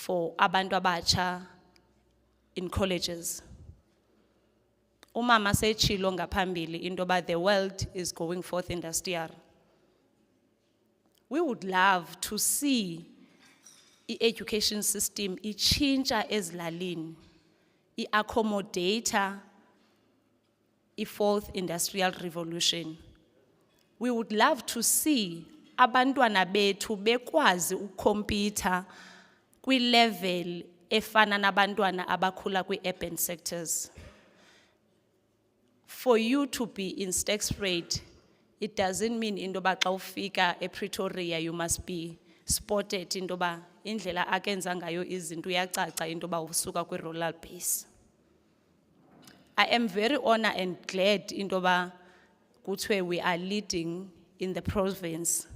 for abantu abatsha in colleges. Umama sechilo ngaphambili into ba the world is going forth industrial. We would love to see the education system ichintsha ezilalini, i-accommodator i-fourth industrial revolution. We would love to see abantwana bethu bekwazi ukukhompyutha kwi-level efana nabantwana abakhula kwi-urban sectors. For you to be in Stegspruit, it doesn't mean into ba xa ufika ePretoria you must be spotted into ba indlela akenza ngayo izinto uyacaca into ba usuka kwi-rural base. I am very honored and glad into ba kuthiwe we are leading in the province.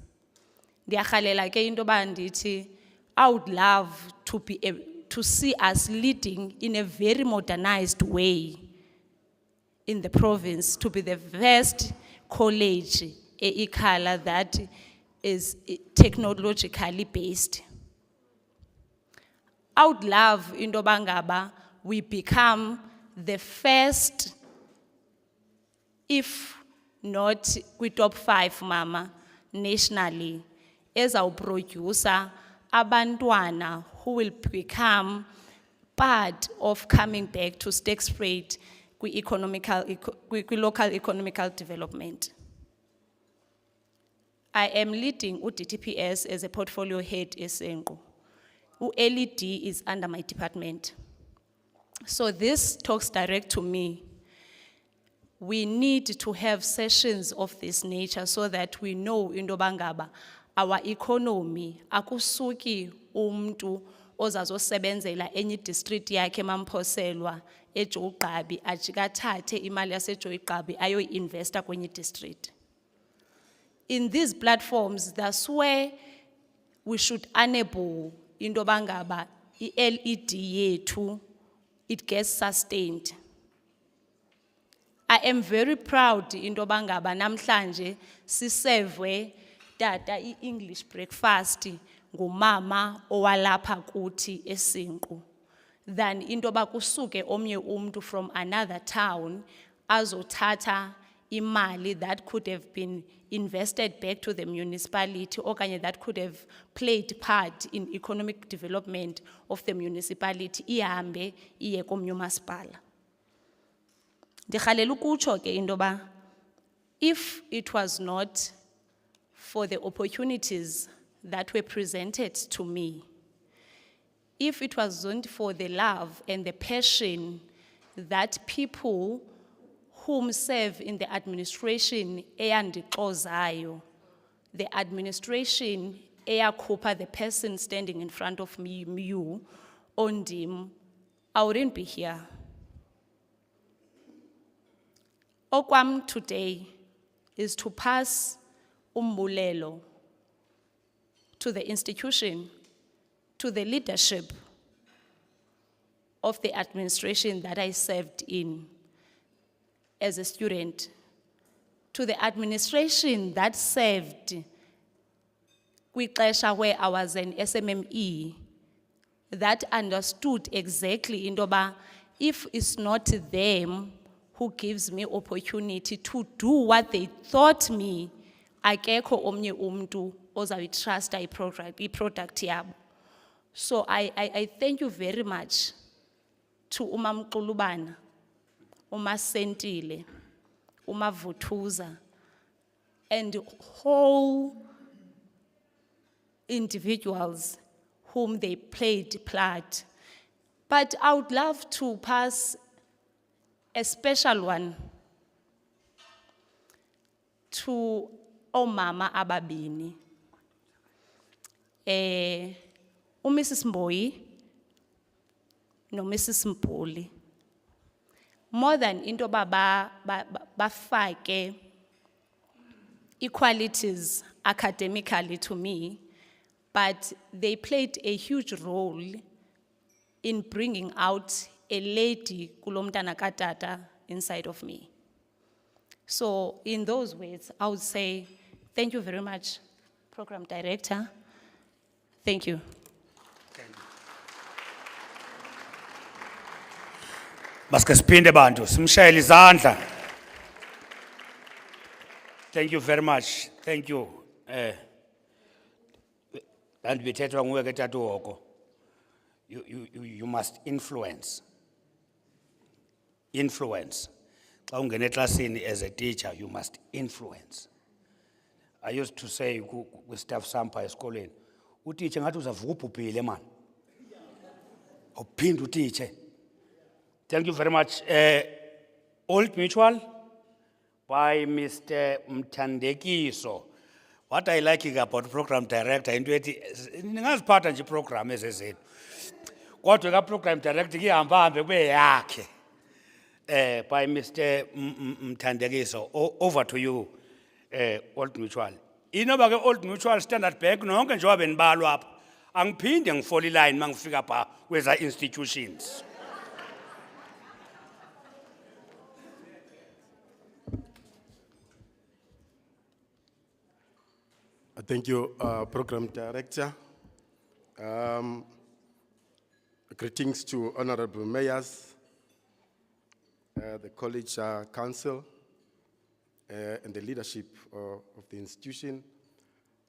Ndiyarhalela ke into ba ndithi I would love to see us leading in a very modernized way in the province, to be the first college e-Ikhala that is technologically based. I would love into bangaba we become the first, if not we top 5 mama nationally, as our producer abantwana who will become part of coming back to Stegspruit local economical development. I am leading DTPS as a portfolio head eSenqu. LED is under my department. So this talks direct to me. We need to have sessions of this nature so that we know into bangaba our economy akusuki umntu ozazosebenzela enye district yakhe mamphoselwa eJogqabi ajikathathe imali yaseJogqabi ayo investa kwenye district. In these platforms, that's where we should enable into bangaba i-LED yethu it gets sustained. I am very proud into bangaba namhlanje sisevwe tata i-English breakfast ngumama owalapha kuthi eSenqu than into ba kusuke omnye umntu from another town azothatha imali that could have been invested back to the municipality okanye that could have played part in economic development of the municipality ihambe iye komnye umasipala. Ndikhalela ukutsho ke into ba if it was not for the opportunities that were presented to me, if it wasn't for the love and the passion that people whom serve in the administration eyandixozayo, the administration eyakhupha the person standing in front of me, you, Ondim, I wouldn't be here. Okwam today is to pass umbulelo to the institution, to the leadership of the administration that I served in as a student, to the administration that served kwixesha where I was an SMME, that understood exactly into ba if it's not them who gives me opportunity to do what they taught me, akekho omnye umntu ozawitrusta i-product yabo. So I thank you very much to Umamqulubana, Sentile, Vuthuza, and whole individuals whom they played part. But I would love to pass a special one to omama ababini. Mrs. Mboyi no Mrs. Mpuli. More than into bafake equalities academically to me, but they played a huge role in bringing out a lady kulomntana katata inside of me. So in those words, I would say, thank you very much, Program Director. Thank you. Masike siphinde bantu simshayele izandla. Thank you very much. Thank you. And bethethwa nguwe ke tata uHoko. You must influence. Influence. Xa ungena eklasini as a teacher, you must influence. I used to say with staff sampa esikoleni, utitshe ngathi uzavuka ubhubhile man. Awuphinde utitshe. Thank you very much. Old Mutual by Mr. Mtandekiso. What I like about program director into ethi ningaziphatha nje program ezezenu. Kodwa ka program director ihamba hambe kube yakhe. By Mr. Mtandekiso. Over to you, Old Mutual. Inoba ke Old Mutual Standard Bank nonke nje wabe nibalwa apha. Angiphinde ngifole line mangifika pha kweza institutions. Thank you, Program Director. Greetings to Honorable Mayors, the College Council, and the leadership of the institution,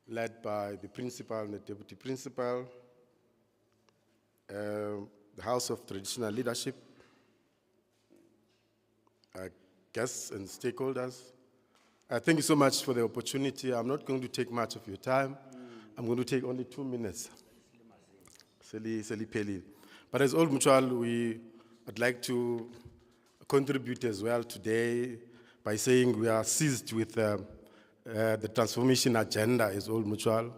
led by the Principal and the Deputy Principal, the House of Traditional Leadership, guests and stakeholders. Thank you so much for the opportunity. I'm not going to take much of your time. I'm going to take only 2 minutes. But as Old Mutual, I'd like to contribute as well today by saying we are seized with the transformation agenda as Old Mutual.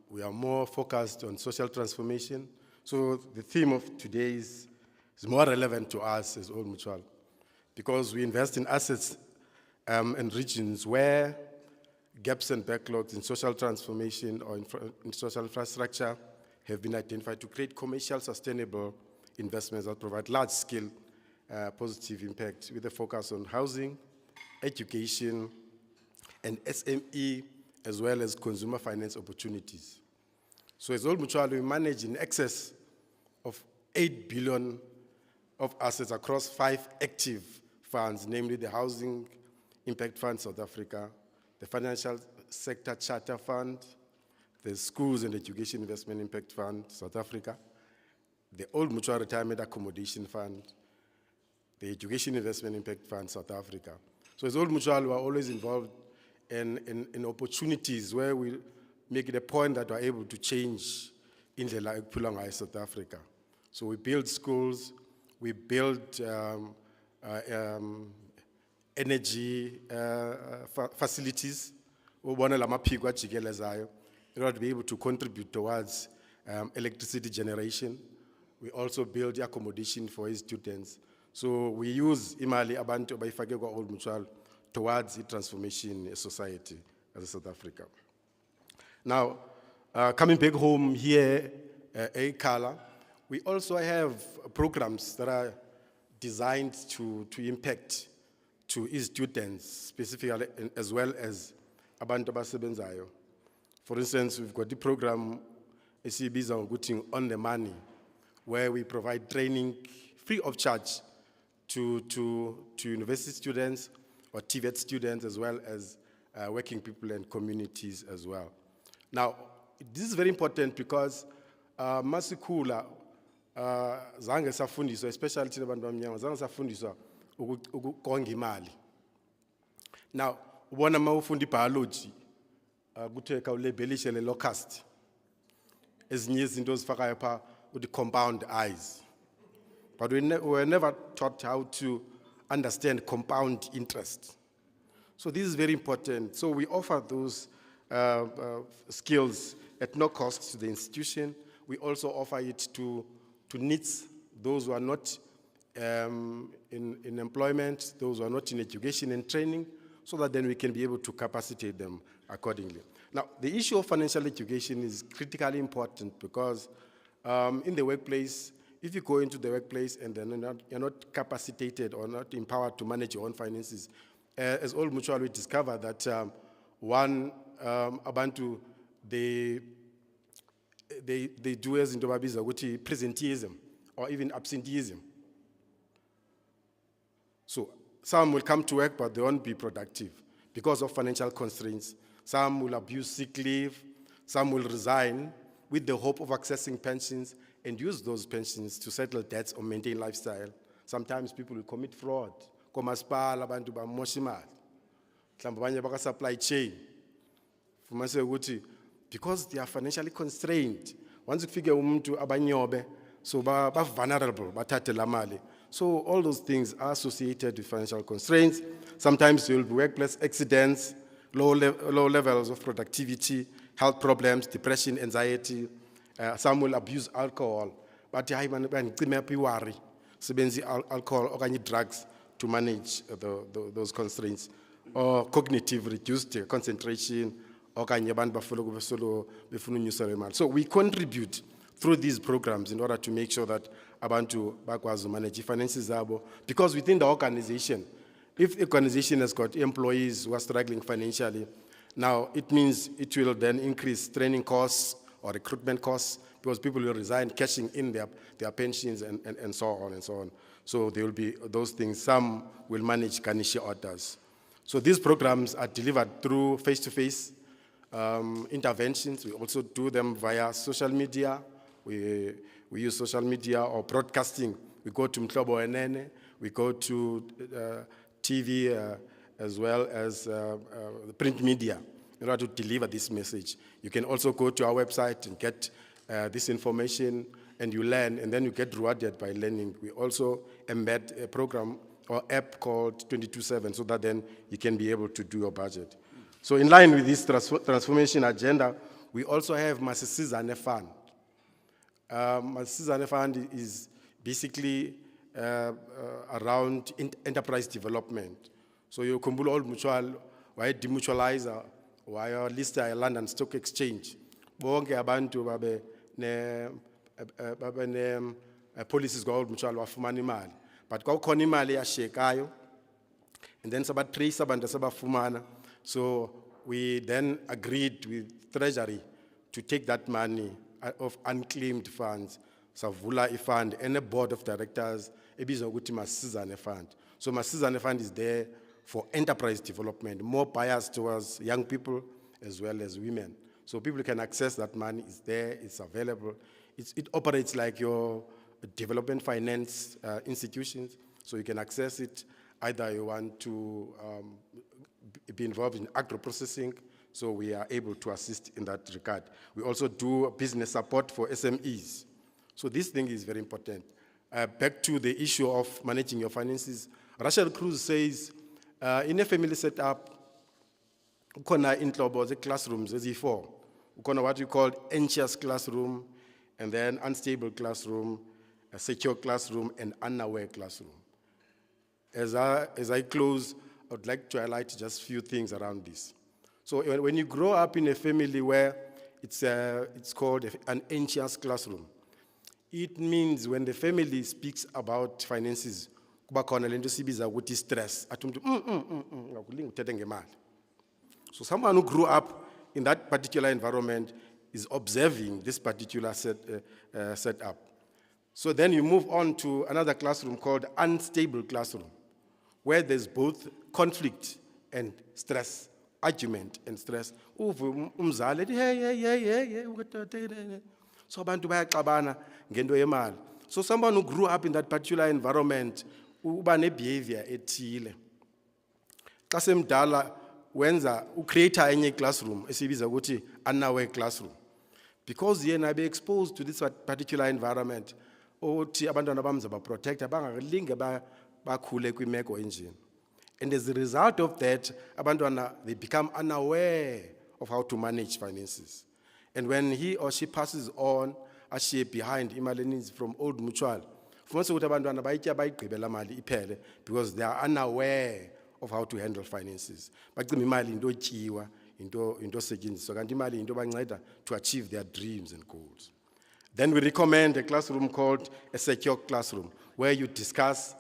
We are more focused on social transformation. So the theme of today is more relevant to us as Old Mutual because we invest in assets and regions where gaps and backlogs in social transformation or in social infrastructure have been identified to create commercial sustainable investments that provide large-scale positive impact with a focus on housing, education, and SME, as well as consumer finance opportunities. So as Old Mutual, we manage in excess of 8 billion of assets across 5 active funds, namely the Housing Impact Fund South Africa, the Financial Sector Charter Fund, the Schools and Education Investment Impact Fund South Africa, the Old Mutual Retirement Accommodation Fund, the Education Investment Impact Fund South Africa. So as Old Mutual, we are always involved in opportunities where we make it a point that we are able to change in the Pulangai South Africa. So we build schools, we build energy facilities, in order to be able to contribute towards electricity generation. We also build accommodation for his students. So we use imali abantu bayifake kwa Old Mutual towards the transformation in society as a South Africa. Now, coming back home here, Ekala, we also have programs that are designed to impact to his students, specifically as well as abantu abasebenzayo. For instance, we've got the program esibiza On the Money, where we provide training free of charge to university students or TVET students, as well as working people and communities as well. Now, this is very important because masikula zange safundiswa, especially thina bantu bamnyama, zange safundiswa ukonga imali. Now, ubona mawufunda biology kuthe kawulebelishe le locust. Ezinye izinto ezifakayo pha uthi compound eyes. But we were never taught how to understand compound interest. So this is very important. So we offer those skills at no cost to the institution. We also offer it to NEETs, those who are not in employment, those who are not in education and training, so that then we can be able to capacitate them accordingly. Now, the issue of financial education is critically important because in the workplace, if you go into the workplace and then you're not capacitated or not empowered to manage your own finances, as Old Mutual, we discovered that abantu, they do as into babiza, which is presenteeism or even absenteeism. So some will come to work, but they won't be productive because of financial constraints. Some will abuse sick leave. Some will resign with the hope of accessing pensions and use those pensions to settle debts or maintain lifestyle. Sometimes people will commit fraud. Komasipala abantu bamosha imali. Mhlawumbe abanye baka supply chain. Fumanise ukuthi because they are financially constrained. Once kufike umuntu abanyobe, so ba vulnerable, bathathe la mali. So all those things are associated with financial constraints. Sometimes there will be workplace accidents, low levels of productivity, health problems, depression, anxiety. Some will abuse alcohol. But I worry, alcohol or drugs to manage those constraints. Or cognitive reduced concentration. So we contribute through these programs in order to make sure that abantu bakwazi manage finances zabo, because within the organization, if the organization has got employees who are struggling financially, now it means it will then increase training costs or recruitment costs, because people will resign, cashing in their pensions and so on and so on. So there will be those things. Some will manage garnish orders. So these programs are delivered through face-to-face interventions. We also do them via social media. We use social media or broadcasting. We go to Mhlobo Enene, we go to TV as well as the print media in order to deliver this message. You can also go to our website and get this information, and you learn, and then you get rewarded by learning. We also embed a program or app called 22/7 so that then you can be able to do your budget. So in line with this transformation agenda, we also have Masisizane Fund. Masisizane Fund is basically around enterprise development. So you kumbula Old Mutual, why demutualizer, why list London Stock Exchange. Bonke abantu babe ne policies go Old Mutual wafumana imali. But kwakukhona imali yashekayo, and then sabat trace abantu sabafumana. So we then agreed with Treasury to take that money of unclaimed funds, savula fund, and a board of directors, ebizwa ukuthi Masisizane Fund. So Masisizane Fund is there for enterprise development, more biased towards young people as well as women. So people can access that money, it's there, it's available. It operates like your development finance institutions, so you can access it. Either you want to be involved in agro-processing, so we are able to assist in that regard. We also do business support for SMEs. So this thing is very important. Back to the issue of managing your finances, Rachel Cruz says, in a family setup, ukona inhlobo ze classrooms ezi4. Ukona what we call anxious classroom, and then unstable classroom, a secure classroom, and unaware classroom. As I close, I would like to highlight just a few things around this. So when you grow up in a family where it's called an anxious classroom, it means when the family speaks about finances, kuba khona lento sibiza ukuthi stress. So someone who grew up in that particular environment is observing this particular setup. So then you move on to another classroom called unstable classroom, where there's both conflict and stress, argument and stress. So abantu bayaxabana ngento yemali. So someone who grew up in that particular environment, uba ne behavior ethile. Xa semdala wenza ucreate enye classroom esibiza ukuthi unaware classroom. Because yena be exposed to this particular environment, othi abantwana bamza ba protect abangalinge bakhule kwimeko enjini. And as a result of that, abantwana, they become unaware of how to manage finances. And when he or she passes on, she behind imali needs from Old Mutual, because they are unaware of how to handle finances. To achieve their dreams and goals. Then we recommend a classroom called a secure classroom, where you discuss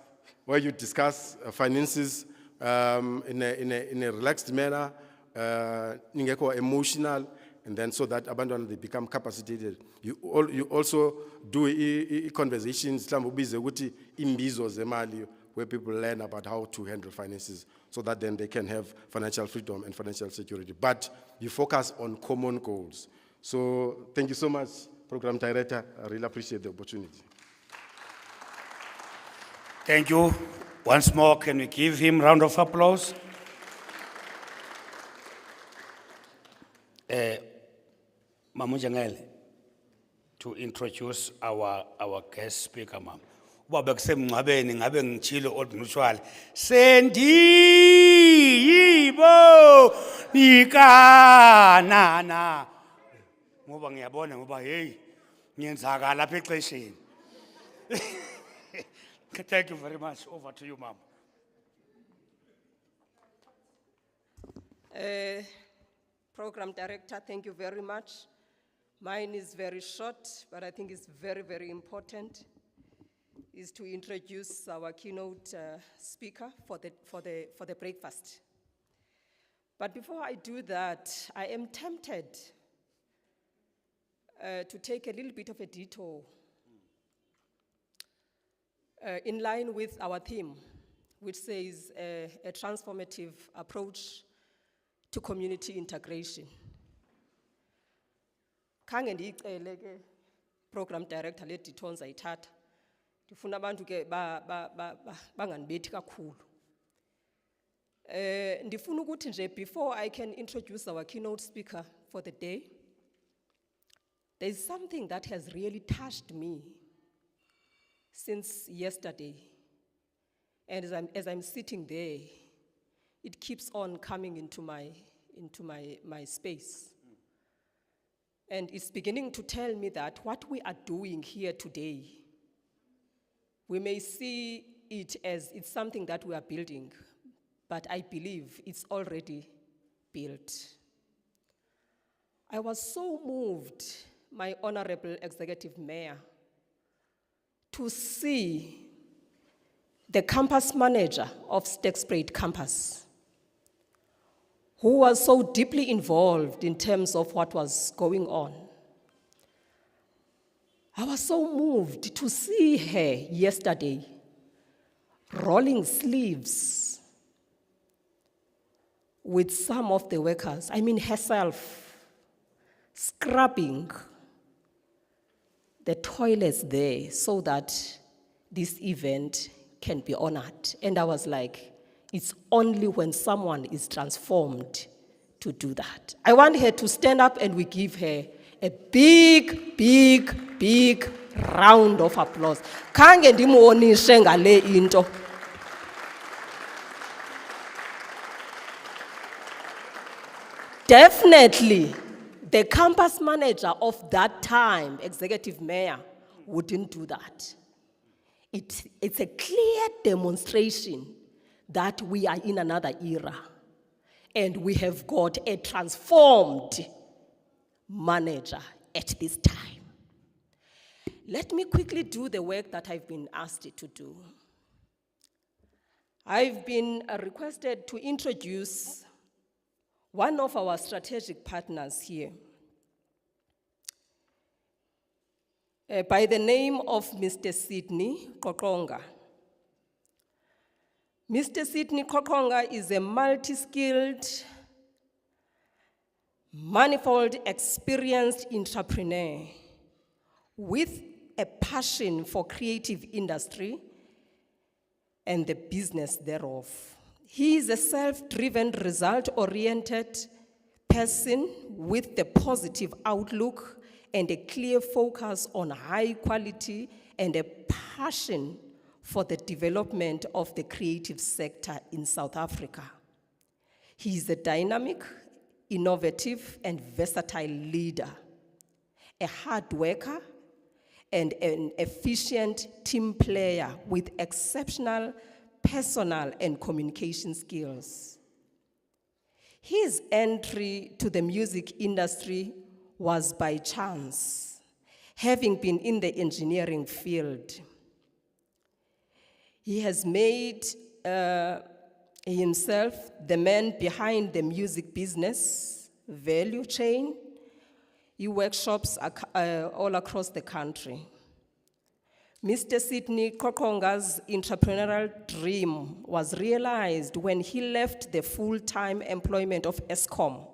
finances in a relaxed manner, emotional, and then so that they become capacitated. You also do conversations, imbizo zemali, where people learn about how to handle finances so that then they can have financial freedom and financial security. But you focus on common goals. So thank you so much, Program Director. I really appreciate the opportunity. Thank you. Once more, can we give him a round of applause? Mamu Jangele, to introduce our guest speaker, ma'am. Ubaba kusemncwabeni ngabe ngichilo old mutual. Sendiyibo nikanana. Ngoba ngiyabona ngoba hey ngiyenzakala lapha exesheni. Thank you very much. Over to you, ma'am. Program Director, thank you very much. Mine is very short, but I think it's very, very important, is to introduce our keynote speaker for the breakfast. But before I do that, I am tempted to take a little bit of a detour in line with our theme, which says a transformative approach to community integration. Khange ndiyicele ke Program Director le detour nzayithatha. Ndifuna abantu ke banganibethi kakhulu. Ndifuna ukuthi nje before I can introduce our keynote speaker for the day, there's something that has really touched me since yesterday. And as I'm sitting there, it keeps on coming into my space. And it's beginning to tell me that what we are doing here today, we may see it as it's something that we are building, but I believe it's already built. I was so moved, my Honorable Executive Mayor, to see the campus manager of Sterkspruit campus, who was so deeply involved in terms of what was going on. I was so moved to see her yesterday rolling sleeves with some of the workers, I mean herself, scrubbing the toilets there so that this event can be honored. And I was like, it's only when someone is transformed to do that. I want her to stand up and we give her a big, big, big round of applause. Khange ndimuonishe ngale into. Definitely, the campus manager of that time, executive mayor, wouldn't do that. It's a clear demonstration that we are in another era and we have got a transformed manager at this time. Let me quickly do the work that I've been asked to do. I've been requested to introduce one of our strategic partners here, by the name of Mr. Sidney Kokonga. Mr. Sidney Kokonga is a multi-skilled, manifold, experienced entrepreneur with a passion for creative industry and the business thereof. He is a self-driven, result-oriented person with a positive outlook and a clear focus on high quality and a passion for the development of the creative sector in South Africa. He is a dynamic, innovative, and versatile leader, a hard worker, and an efficient team player with exceptional personal and communication skills. His entry to the music industry was by chance, having been in the engineering field. He has made himself the man behind the music business value chain. He workshops all across the country. Mr. Sidney Kokonga's entrepreneurial dream was realized when he left the full-time employment of ESCOM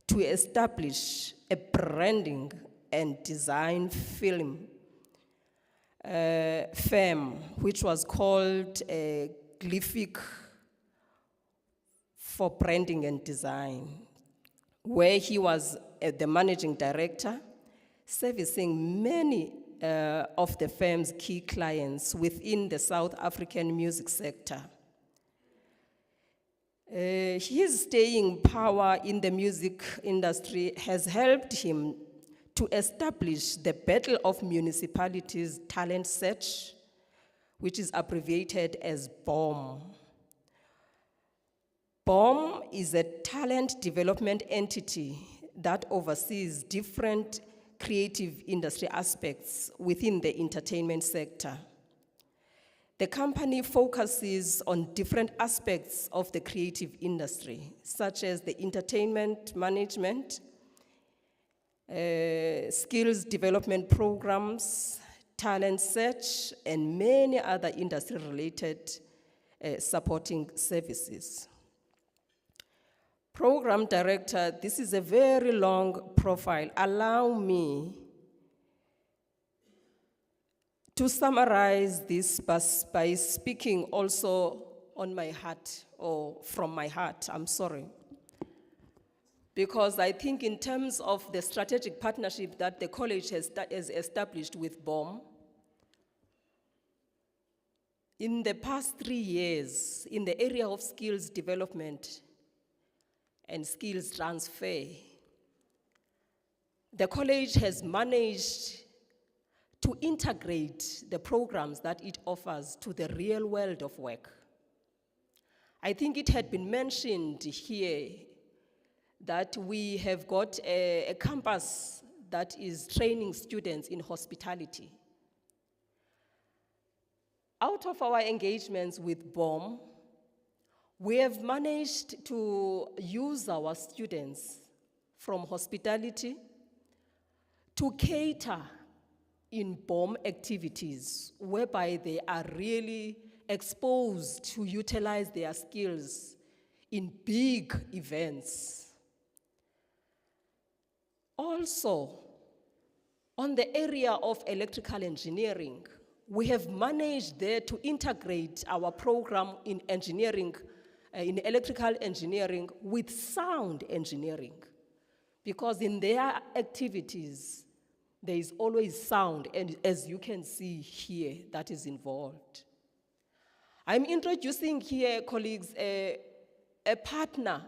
to establish a branding and design film firm, which was called Glyphic for Branding and Design, where he was the managing director, servicing many of the firm's key clients within the South African music sector. His staying power in the music industry has helped him to establish the Battle of Municipalities Talent Search, which is abbreviated as BOM. BOM is a talent development entity that oversees different creative industry aspects within the entertainment sector. The company focuses on different aspects of the creative industry, such as the entertainment management, skills development programs, talent search, and many other industry-related supporting services. Program director, this is a very long profile. Allow me to summarize this by speaking also on my heart, or from my heart, I'm sorry. Because I think in terms of the strategic partnership that the college has established with BOM, in the past 3 years, in the area of skills development and skills transfer, the college has managed to integrate the programs that it offers to the real world of work. I think it had been mentioned here that we have got a campus that is training students in hospitality. Out of our engagements with BOM, we have managed to use our students from hospitality to cater in BOM activities, whereby they are really exposed to utilize their skills in big events. Also, on the area of electrical engineering, we have managed there to integrate our program in engineering, in electrical engineering with sound engineering. Because in their activities, there is always sound, and as you can see here, that is involved. I'm introducing here, colleagues, a partner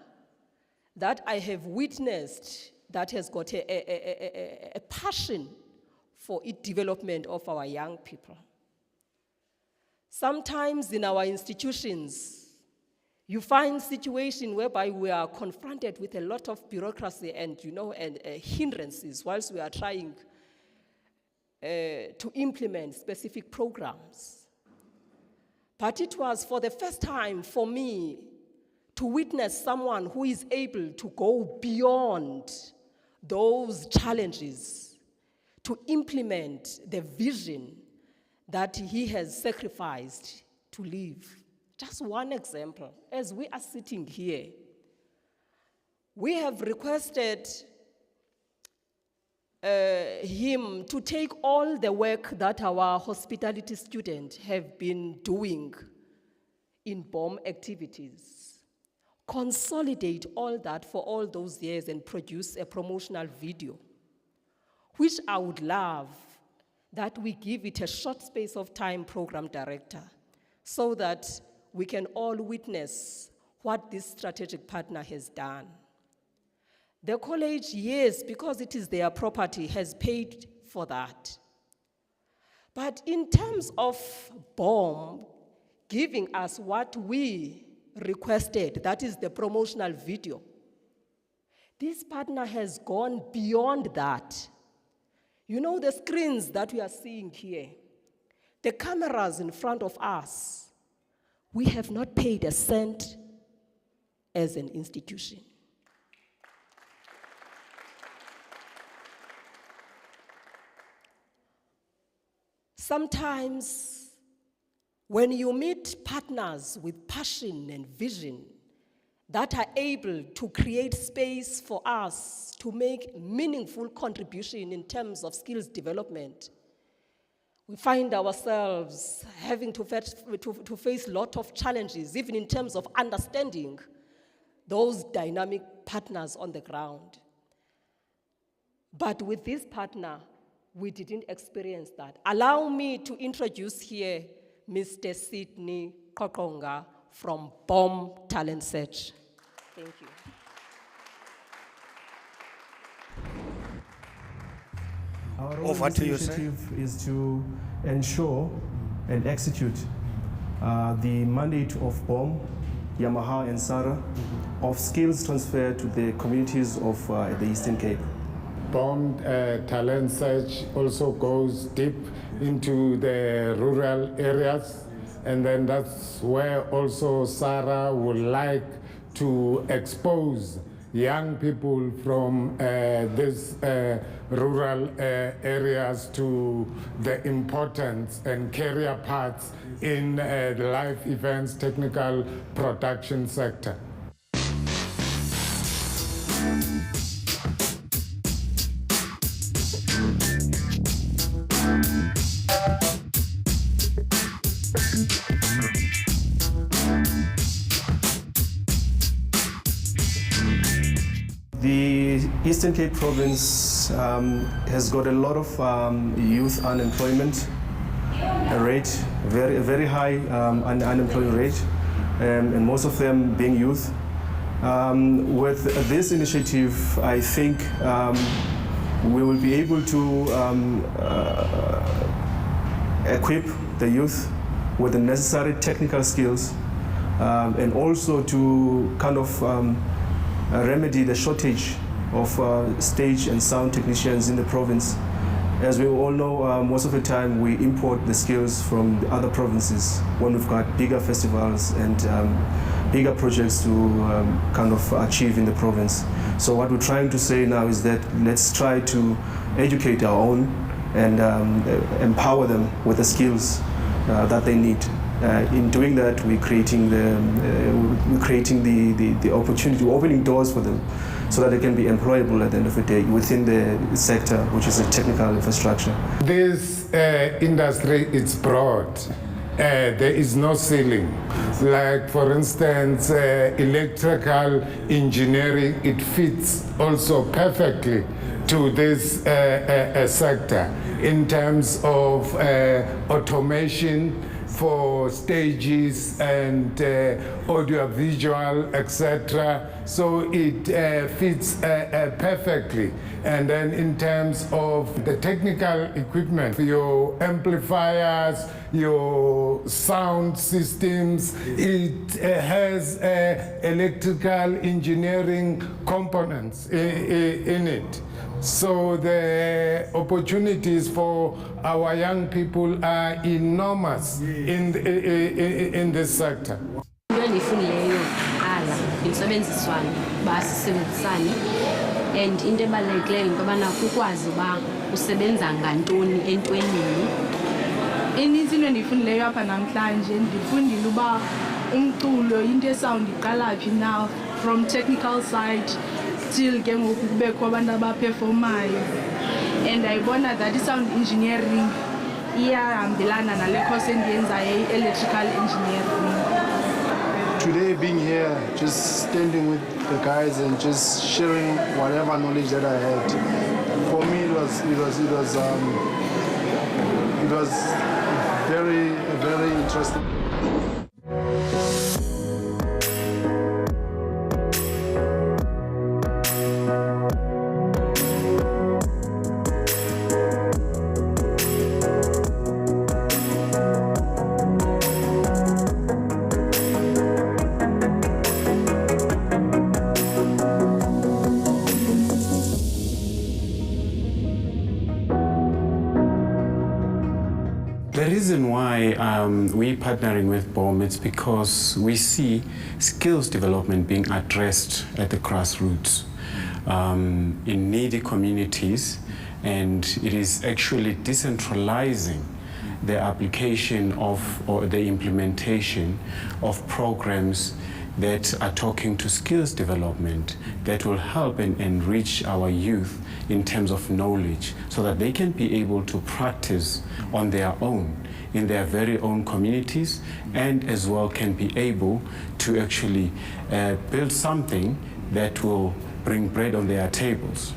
that I have witnessed that has got a passion for the development of our young people. Sometimes in our institutions, you find situations whereby we are confronted with a lot of bureaucracy and, hindrances whilst we are trying to implement specific programs. But it was for the first time for me to witness someone who is able to go beyond those challenges to implement the vision that he has sacrificed to live. Just one example, as we are sitting here, we have requested him to take all the work that our hospitality students have been doing in BOM activities, consolidate all that for all those years and produce a promotional video, which I would love that we give it a short space of time, program director, so that we can all witness what this strategic partner has done. The college, yes, because it is their property, has paid for that. But in terms of BOM giving us what we requested, that is the promotional video, this partner has gone beyond that. You know the screens that we are seeing here, the cameras in front of us, we have not paid a cent as an institution. Sometimes, when you meet partners with passion and vision that are able to create space for us to make meaningful contribution in terms of skills development, we find ourselves having to face a lot of challenges, even in terms of understanding those dynamic partners on the ground. But with this partner, we didn't experience that. Allow me to introduce here Mr. Sidney Kokonga from BOM Talent Search. Thank you. Our role Over in this to you, sir. initiative is to ensure and execute the mandate of BOM, Yamaha and SARA of skills transfer to the communities of the Eastern Cape. BOM Talent Search also goes deep into the rural areas, and then that's where also SARA would like to expose young people from these rural areas to the importance and career paths in the life events technical production sector. The Eastern Cape province has got a lot of youth unemployment rate, a very high unemployment rate, and most of them being youth. With this initiative, I think we will be able to equip the youth with the necessary technical skills and also to kind of remedy the shortage of stage and sound technicians in the province. As we all know, most of the time we import the skills from the other provinces when we've got bigger festivals and bigger projects to kind of achieve in the province. So what we're trying to say now is that let's try to educate our own and empower them with the skills that they need. In doing that, we're creating the opportunity, opening doors for them, so that they can be employable at the end of the day within the sector, which is a technical infrastructure. This industry is broad. There is no ceiling. Like, for instance, electrical engineering, it fits also perfectly to this sector in terms of automation for stages and audiovisual, etc. So it fits perfectly. And then in terms of the technical equipment, your amplifiers, your sound systems, it has electrical engineering components in it. So the opportunities for our young people are enormous in this sector. Endiyifundileyo ala yintsebenziswano basisebenzisane, and into ebalulekileyo yinto yobana kukwazi uba usebenza ngantoni entwenini. Inintsi into endiyifundileyo apha namhlanje, ndifundile uba umculo into esawundi iqala phi now from technical side till ke ngoku kubekho abantu abaperformayo, and ayibona that i-sound engineering iyahambelana nale course endiyenzayo i-electrical engineering. Today being here, just standing with the guys and just sharing whatever knowledge that I had, for me it was very interesting. The reason why we're partnering with BOM is because we see skills development being addressed at the grassroots in needy communities, and it is actually decentralizing the application of or the implementation of programs that are talking to skills development that will help and enrich our youth in terms of knowledge so that they can be able to practice on their own in their very own communities, and as well can be able to actually build something that will bring bread on their tables.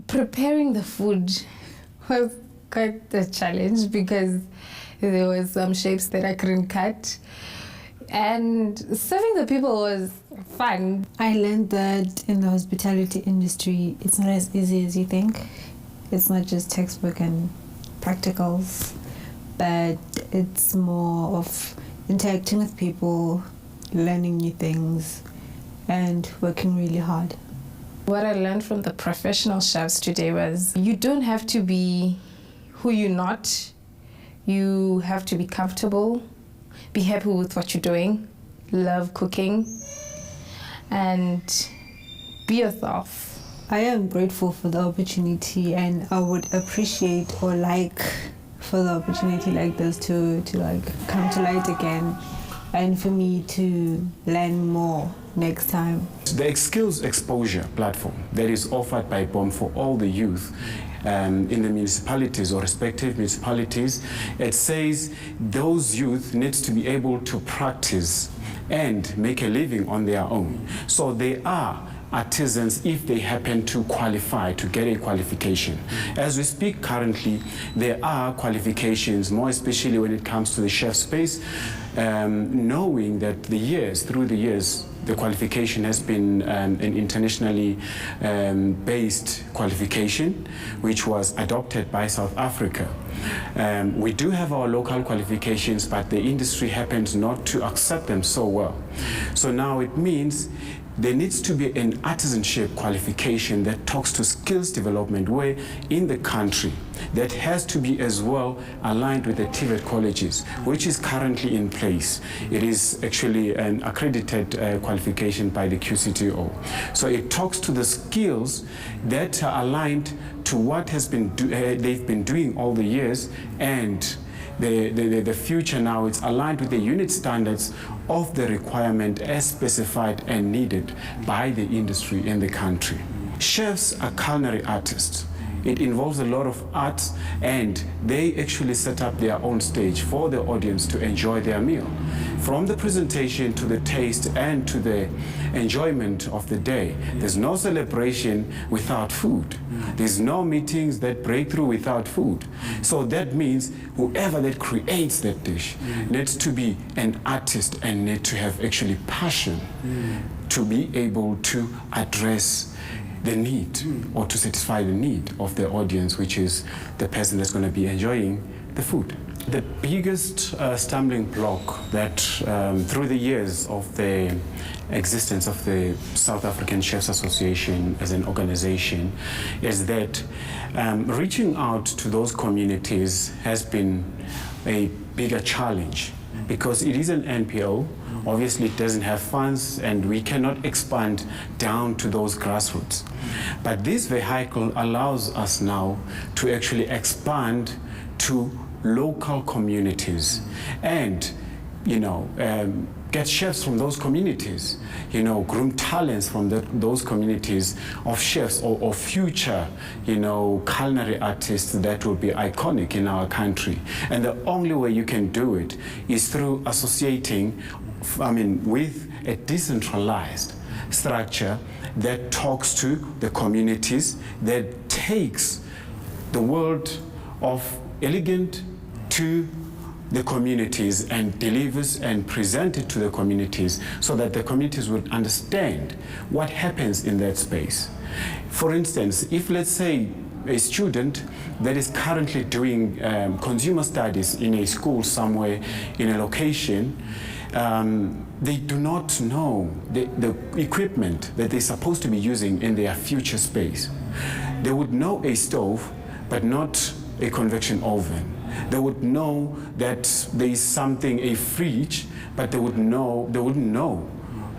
Preparing the food was quite a challenge because there was some shapes that I couldn't cut, and serving the people was fun. I learned that in the hospitality industry, it's not as easy as you think. It's not just textbook and practicals, but it's more of interacting with people, learning new things, and working really hard. What I learned from the professional chefs today was you don't have to be who you're not. You have to be comfortable, be happy with what you're doing, love cooking, and be yourself. I am grateful for the opportunity, and I would appreciate or like for the opportunity like this to like come to light again, and for me to learn more next time. The skills exposure platform that is offered by BOM for all the youth in the municipalities or respective municipalities, it says those youth needs to be able to practice and make a living on their own. So they are artisans if they happen to qualify, to get a qualification. As we speak currently, there are qualifications, more especially when it comes to the chef space, knowing that through the years, the qualification has been an internationally based qualification, which was adopted by South Africa. We do have our local qualifications, but the industry happens not to accept them so well. So now it means there needs to be an artisanship qualification that talks to skills development where in the country that has to be as well aligned with the TVET colleges, which is currently in place. It is actually an accredited qualification by the QCTO. So it talks to the skills that are aligned to what has been they've been doing all the years, and the future now, it's aligned with the unit standards of the requirement as specified and needed by the industry in the country. Chefs are culinary artists. It involves a lot of art, and they actually set up their own stage for the audience to enjoy their meal. From the presentation to the taste and to the enjoyment of the day, there's no celebration without food. There's no meetings that break through without food. So that means whoever that creates that dish needs to be an artist and need to have actually passion to be able to address the need or to satisfy the need of the audience, which is the person that's going to be enjoying the food. The biggest stumbling block that through the years of the existence of the South African Chefs Association as an organization is that reaching out to those communities has been a bigger challenge because it is an NPO. Obviously, it doesn't have funds, and we cannot expand down to those grassroots. But this vehicle allows us now to actually expand to local communities and get chefs from those communities, groom talents from those communities of chefs or future, culinary artists that will be iconic in our country. And the only way you can do it is through associating, with a decentralized structure that talks to the communities, that takes the world of elegant to the communities and delivers and presents it to the communities so that the communities would understand what happens in that space. For instance, if let's say a student that is currently doing consumer studies in a school somewhere in a location, they do not know the equipment that they're supposed to be using in their future space. They would know a stove, but not a convection oven. They would know that there is something, a fridge, but they wouldn't know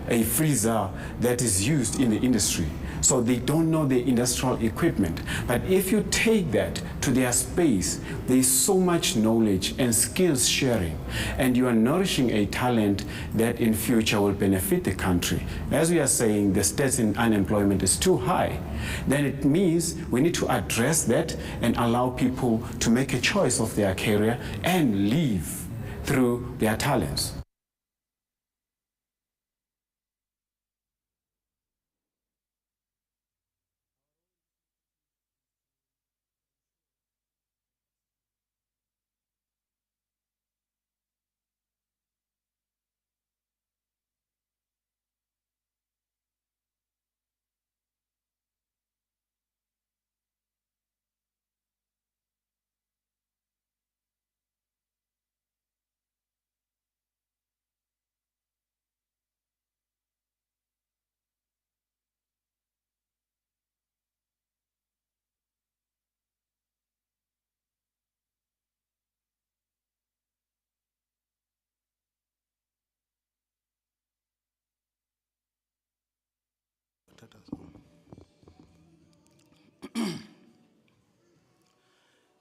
a freezer that is used in the industry. So they don't know the industrial equipment. But if you take that to their space, there is so much knowledge and skills sharing, and you are nourishing a talent that in future will benefit the country. As we are saying, the stats in unemployment is too high. Then it means we need to address that and allow people to make a choice of their career and live through their talents.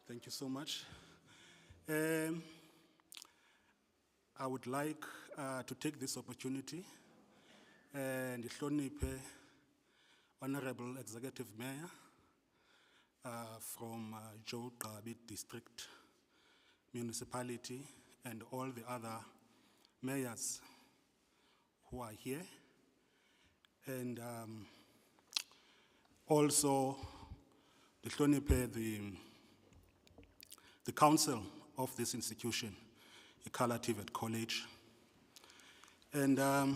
Thank you so much. I would like to take this opportunity and hloniphe Honorable Executive Mayor from Joe Gqabi District Municipality and all the other mayors who are here, and also hloniphe the council of this institution, Ikhala TVET College. And I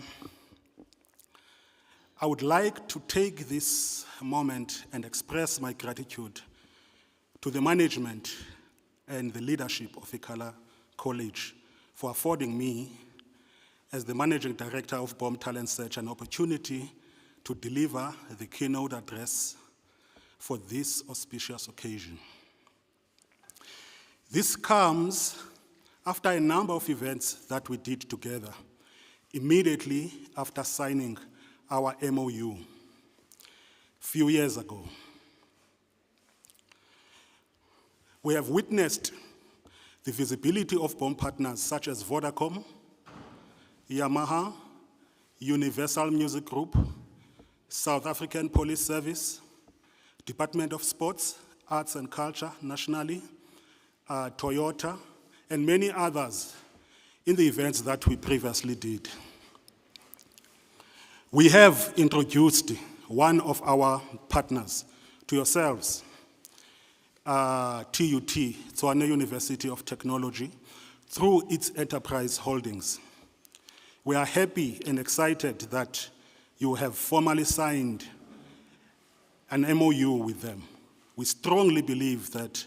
would like to take this moment and express my gratitude to the management and the leadership of Ikhala College for affording me, as the Managing Director of BOM Talent Search, an opportunity to deliver the keynote address for this auspicious occasion. This comes after a number of events that we did together, immediately after signing our MOU a few years ago. We have witnessed the visibility of BOM partners such as Vodacom, Yamaha, Universal Music Group, South African Police Service, Department of Sports, Arts and Culture nationally, Toyota, and many others in the events that we previously did. We have introduced one of our partners to yourselves, TUT, Tshwane University of Technology, through its enterprise holdings. We are happy and excited that you have formally signed an MOU with them. We strongly believe that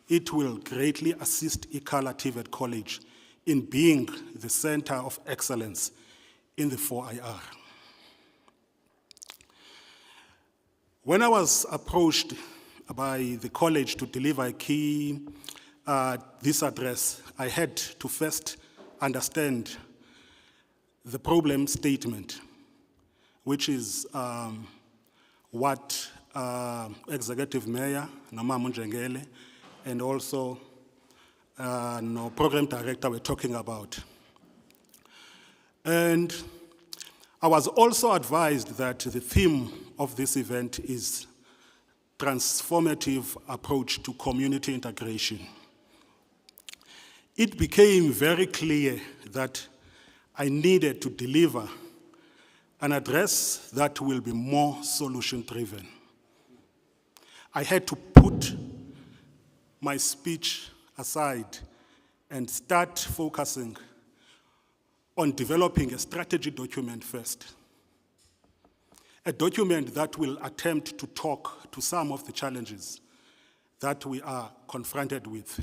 it will greatly assist Ikhala TVET College in being the center of excellence in the 4IR. When I was approached by the college to deliver this address, I had to first understand the problem statement, which is what Executive Mayor Noma Munjengele and also no Program Director were talking about. And I was also advised that the theme of this event is transformative approach to community integration. It became very clear that I needed to deliver an address that will be more solution-driven. I had to put my speech aside and start focusing on developing a strategy document first. A document that will attempt to talk to some of the challenges that we are confronted with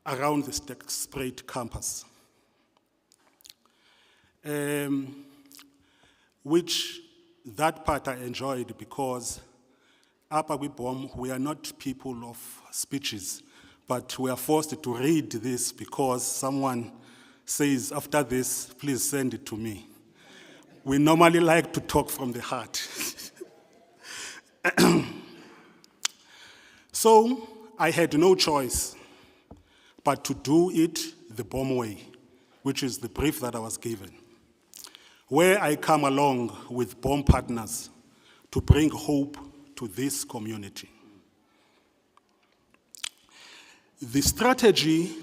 around the Sterkspruit campus. Which that part I enjoyed because Apa Bom, we are not people of speeches, but we are forced to read this because someone says, after this, please send it to me. We normally like to talk from the heart. So I had no choice but to do it the BOM way, which is the brief that I was given, where I come along with BOM partners to bring hope to this community. The strategy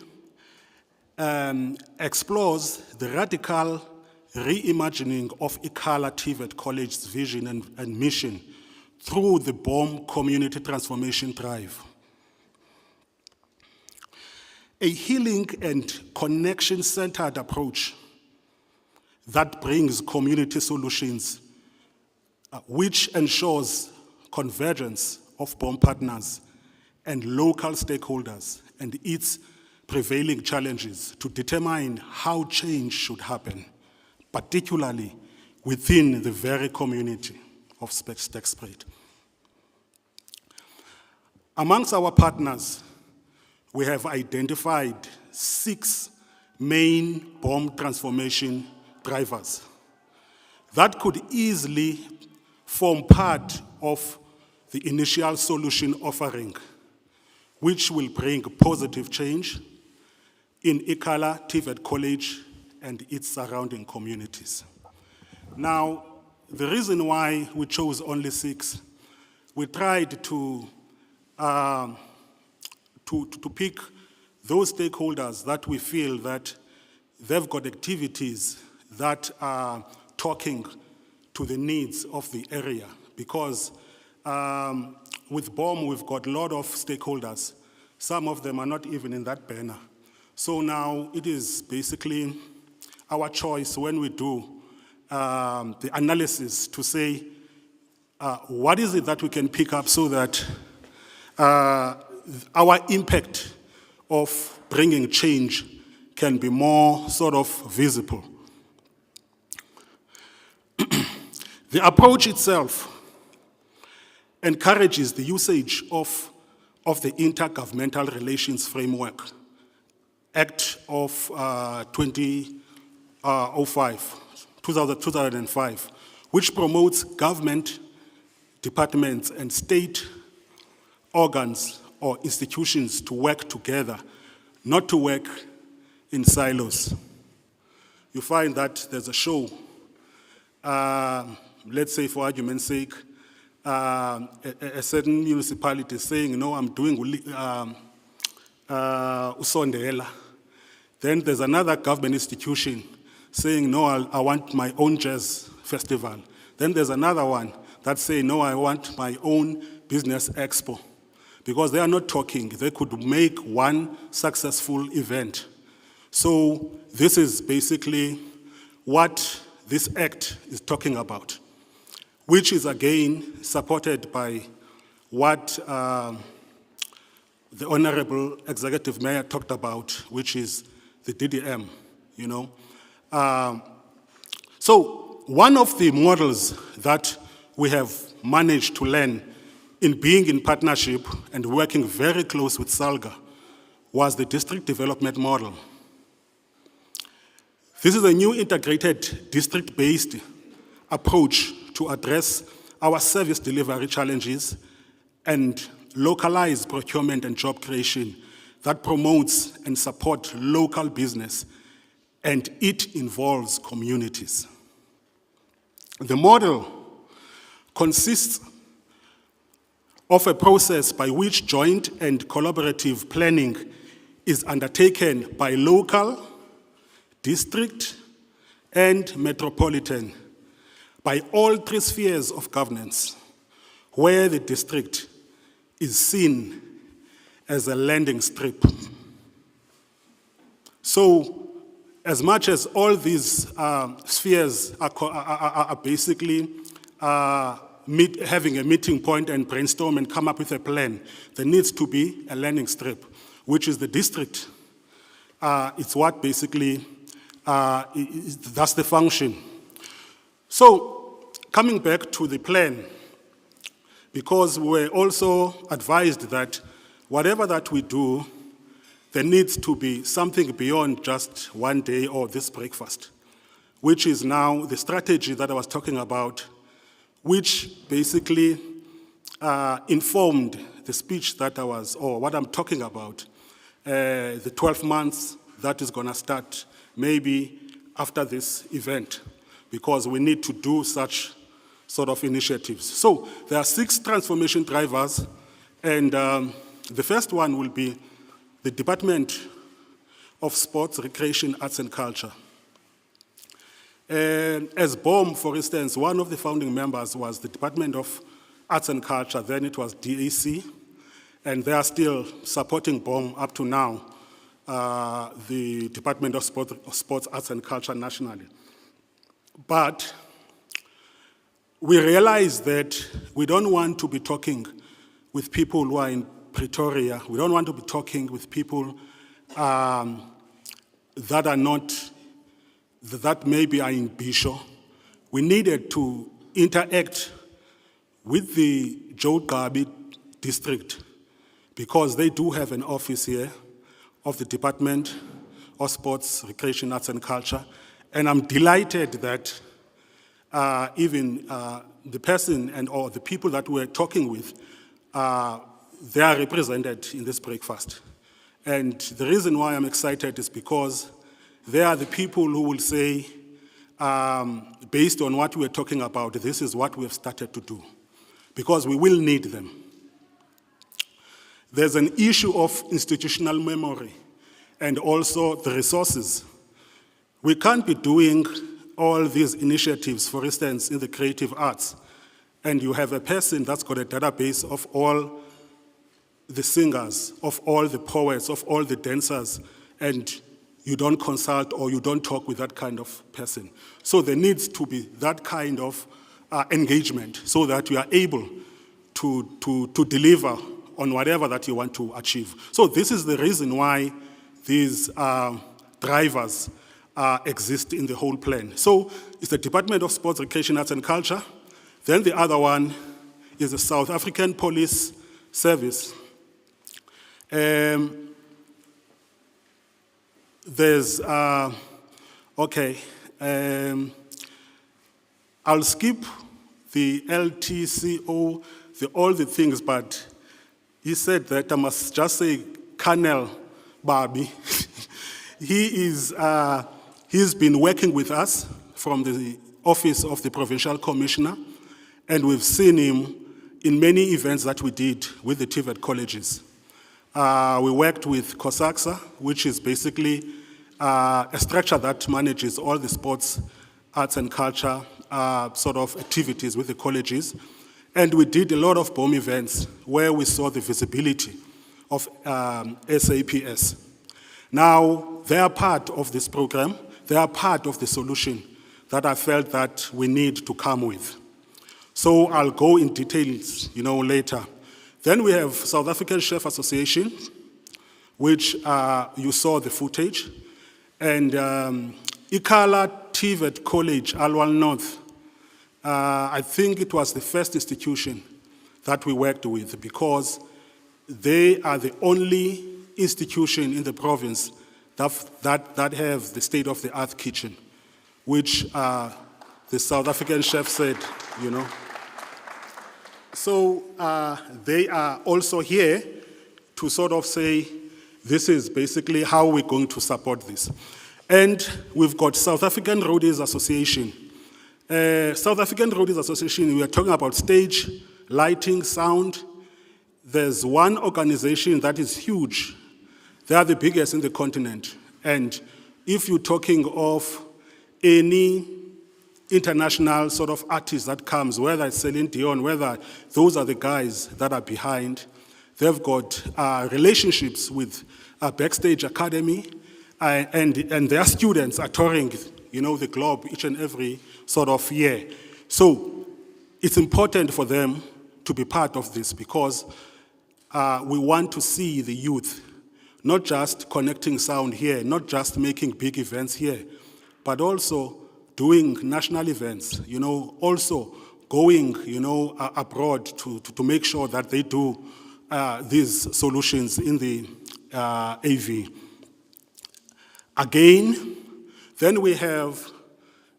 explores the radical reimagining of Ikhala TVET College's vision and mission through the BOM Community Transformation Drive. A healing and connection-centered approach that brings community solutions, which ensures convergence of BOM partners and local stakeholders and its prevailing challenges to determine how change should happen, particularly within the very community of Sterkspruit. Amongst our partners, we have identified 6 main BOM transformation drivers that could easily form part of the initial solution offering, which will bring positive change in Ikhala TVET College and its surrounding communities. Now, the reason why we chose only 6, we tried to pick those stakeholders that we feel that they've got activities that are talking to the needs of the area, because with BOM, we've got a lot of stakeholders. Some of them are not even in that banner. So now it is basically our choice when we do the analysis to say, what is it that we can pick up so that our impact of bringing change can be more sort of visible. The approach itself encourages the usage of the Intergovernmental Relations Framework, Act of 2005, which promotes government, departments, and state organs or institutions to work together, not to work in silos. You find that there's a show, let's say for argument's sake, a certain municipality saying, no, I'm doing Usondela. Then there's another government institution saying, no, I want my own jazz festival. Then there's another one that's saying, no, I want my own business expo. Because they are not talking, they could make one successful event. So this is basically what this act is talking about, which is again supported by what the Honorable Executive Mayor talked about, which is the DDM, you know. So one of the models that we have managed to learn in being in partnership and working very close with SALGA was the district development model. This is a new integrated district-based approach to address our service delivery challenges and localize procurement and job creation that promotes and supports local business and it involves communities. The model consists of a process by which joint and collaborative planning is undertaken by local, district, and metropolitan, by all three spheres of governance, where the district is seen as a landing strip. So, as much as all these spheres are basically having a meeting point and brainstorm and come up with a plan, there needs to be a landing strip, which is the district. It's what basically, that's the function. So, coming back to the plan, because we're also advised that whatever that we do, there needs to be something beyond just one day or this breakfast, which is now the strategy that I was talking about, which basically informed the speech that I was, or what I'm talking about, the 12 months that is gonna start maybe after this event, because we need to do such sort of initiatives. So there are 6 transformation drivers, and the first one will be the Department of Sports, Recreation, Arts and Culture. As BOM, for instance, one of the founding members was the Department of Arts and Culture, then it was DAC, and they are still supporting BOM up to now, the Department of Sports, Arts and Culture nationally. But we realize that we don't want to be talking with people who are in Pretoria. We don't want to be talking with people that are not, that maybe are in Bisho. We needed to interact with the Joe Gabi district because they do have an office here of the Department of Sports, Recreation, Arts and Culture. And I'm delighted that even the person or the people that we're talking with, they are represented in this breakfast. And the reason why I'm excited is because they are the people who will say, based on what we're talking about, this is what we have started to do, because we will need them. There's an issue of institutional memory and also the resources. We can't be doing all these initiatives, for instance, in the creative arts, and you have a person that's got a database of all the singers, of all the poets, of all the dancers, and you don't consult or you don't talk with that kind of person. So there needs to be that kind of engagement so that you are able to deliver on whatever that you want to achieve. So this is the reason why these drivers exist in the whole plan. So it's the Department of Sports, Recreation, Arts and Culture. Then the other one is the South African Police Service. There's, I'll skip the LTCO, all the things, but he said that I must just say Colonel Barbie. He's been working with us from the Office of the Provincial Commissioner, and we've seen him in many events that we did with the TVET colleges. We worked with COSAXA, which is basically a structure that manages all the sports, arts and culture sort of activities with the colleges. And we did a lot of BOM events where we saw the visibility of SAPS. Now, they are part of this program. They are part of the solution that I felt that we need to come with. So I'll go in details, later. Then we have South African Chef Association, which you saw the footage, and Ikhala TVET College, Alwal North. I think it was the first institution that we worked with because they are the only institution in the province that have the state-of-the-art kitchen, which the South African chef said, So they are also here to sort of say, this is basically how we're going to support this. And we've got South African Roadies Association. South African Roadies Association, we are talking about stage, lighting, sound. There's one organization that is huge. They are the biggest in the continent. And if you're talking of any international sort of artist that comes, whether it's Celine Dion, whether those are the guys that are behind, they've got relationships with Backstage Academy, and their students are touring, the globe each and every sort of year. So it's important for them to be part of this because we want to see the youth not just connecting sound here, not just making big events here, but also doing national events, also going, abroad to make sure that they do these solutions in the AV. Again, then we have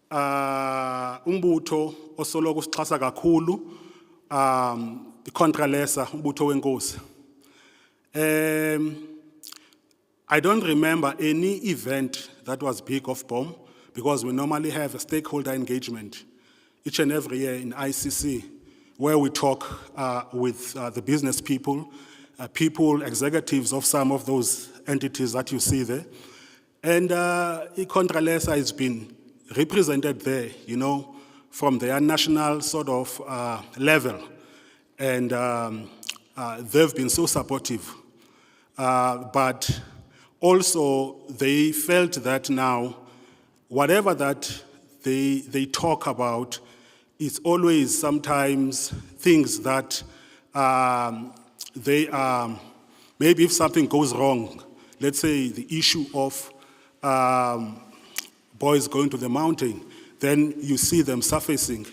umbutho osoloko sixhasa kakhulu, the Contralesa, umbutho wenkosi. I don't remember any event that was big of BOM because we normally have a stakeholder engagement each and every year in ICC where we talk with the business people, executives of some of those entities that you see there. And Contralesa has been represented there, from their national sort of level. And they've been so supportive. But also they felt that now, whatever that they talk about, it's always sometimes things that they are, maybe if something goes wrong, let's say the issue of boys going to the mountain, then you see them surfacing,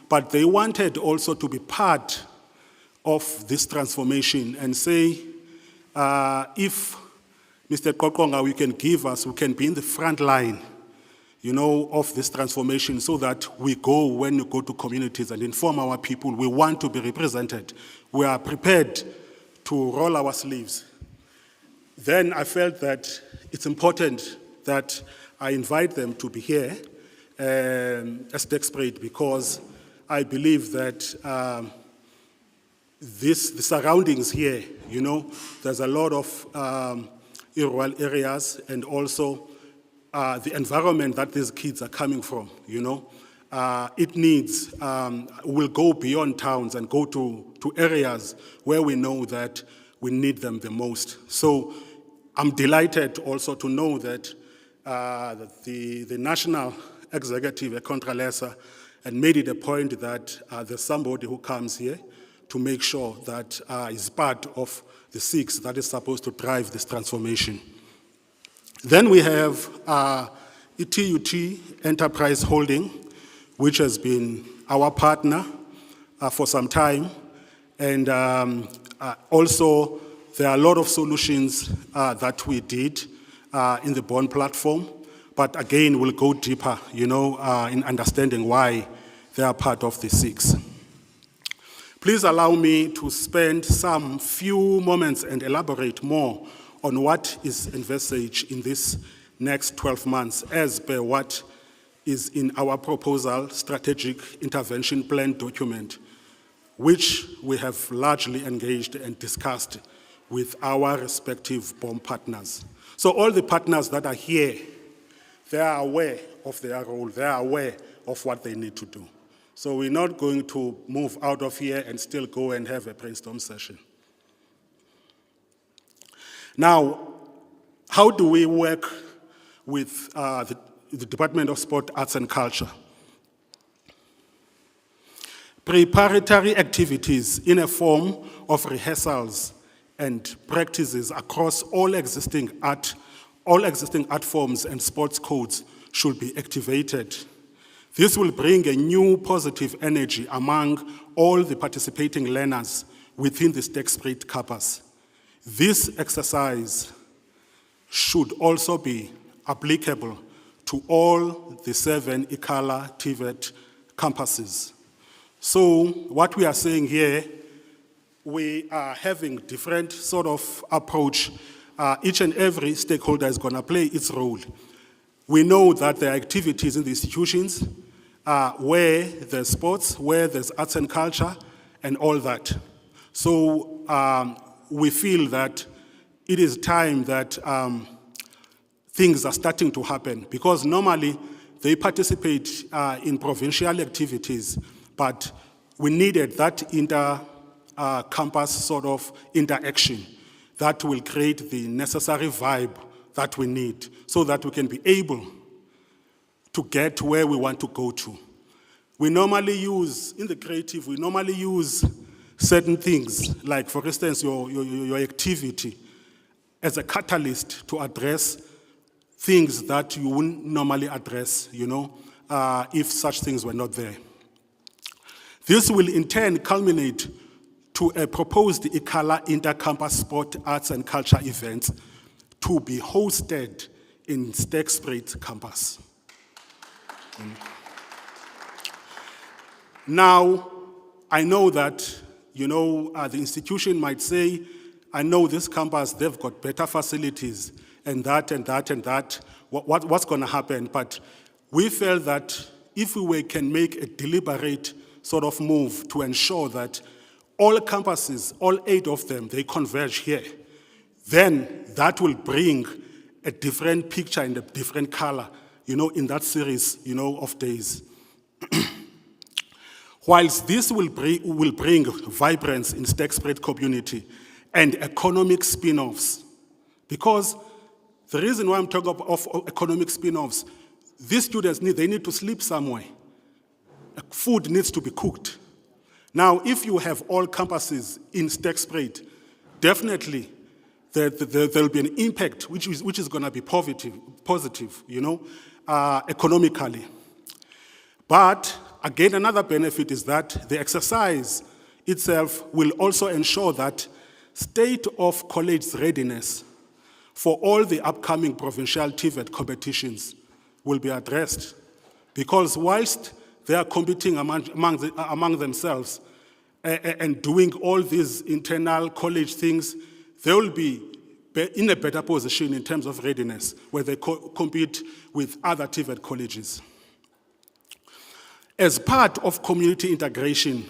But they wanted also to be part of this transformation and say, if Mr. Qoqonga, we can be in the front line, of this transformation so that we go, when we go to communities and inform our people, we want to be represented. We are prepared to roll our sleeves. Then I felt that it's important that I invite them to be here as Dexparade because I believe that the surroundings here, there's a lot of rural areas and also the environment that these kids are coming from, it needs, we'll go beyond towns and go to areas where we know that we need them the most. So I'm delighted also to know that the national executive at Contralesa and made it a point that there's somebody who comes here to make sure that is part of the 6 that is supposed to drive this transformation. Then we have TUT Enterprise Holding, which has been our partner for some time. And also, there are a lot of solutions that we did in the Bond platform. But again, we'll go deeper, in understanding why they are part of the 6. Please allow me to spend some few moments and elaborate more on what is envisaged in this next 12 months as per what is in our proposal strategic intervention plan document, which we have largely engaged and discussed with our respective BOM partners. So all the partners that are here, they are aware of their role, they are aware of what they need to do. So we're not going to move out of here and still go and have a brainstorm session. Now, how do we work with the Department of Sport, Arts and Culture? Preparatory activities in a form of rehearsals and practices across all existing art forms and sports codes should be activated. This will bring a new positive energy among all the participating learners within the Dexparade campus. This exercise should also be applicable to all the 7 ICALA TVET campuses. So what we are saying here, we are having different sort of approach. Each and every stakeholder is going to play its role. We know that there are activities in the institutions where there's sports, where there's arts and culture, and all that. So we feel that it is time that things are starting to happen, because normally they participate in provincial activities, but we needed that inter-campus sort of interaction that will create the necessary vibe that we need so that we can be able to get where we want to go to. We normally use, in the creative, we normally use certain things, like for instance, your activity as a catalyst to address things that you wouldn't normally address, if such things were not there. This will in turn culminate to a proposed ICALA inter-campus sport, arts and culture event to be hosted in Sterkspruit campus. Now, I know that, the institution might say, I know this campus, they've got better facilities, and that, and that, and that. What's going to happen? But we felt that if we can make a deliberate sort of move to ensure that all campuses, all 8 of them, they converge here, then that will bring a different picture and a different color, in that series, of days. Whilst this will bring vibrance in Sterkspruit community and economic spin-offs, because the reason why I'm talking of economic spin-offs, these students need to sleep somewhere. Food needs to be cooked. Now, if you have all campuses in Sterkspruit, definitely there'll be an impact which is going to be positive, economically. But again, another benefit is that the exercise itself will also ensure that state of college readiness for all the upcoming provincial TVET competitions will be addressed. Because whilst they are competing among themselves and doing all these internal college things, they will be in a better position in terms of readiness, where they compete with other TVET colleges. As part of community integration,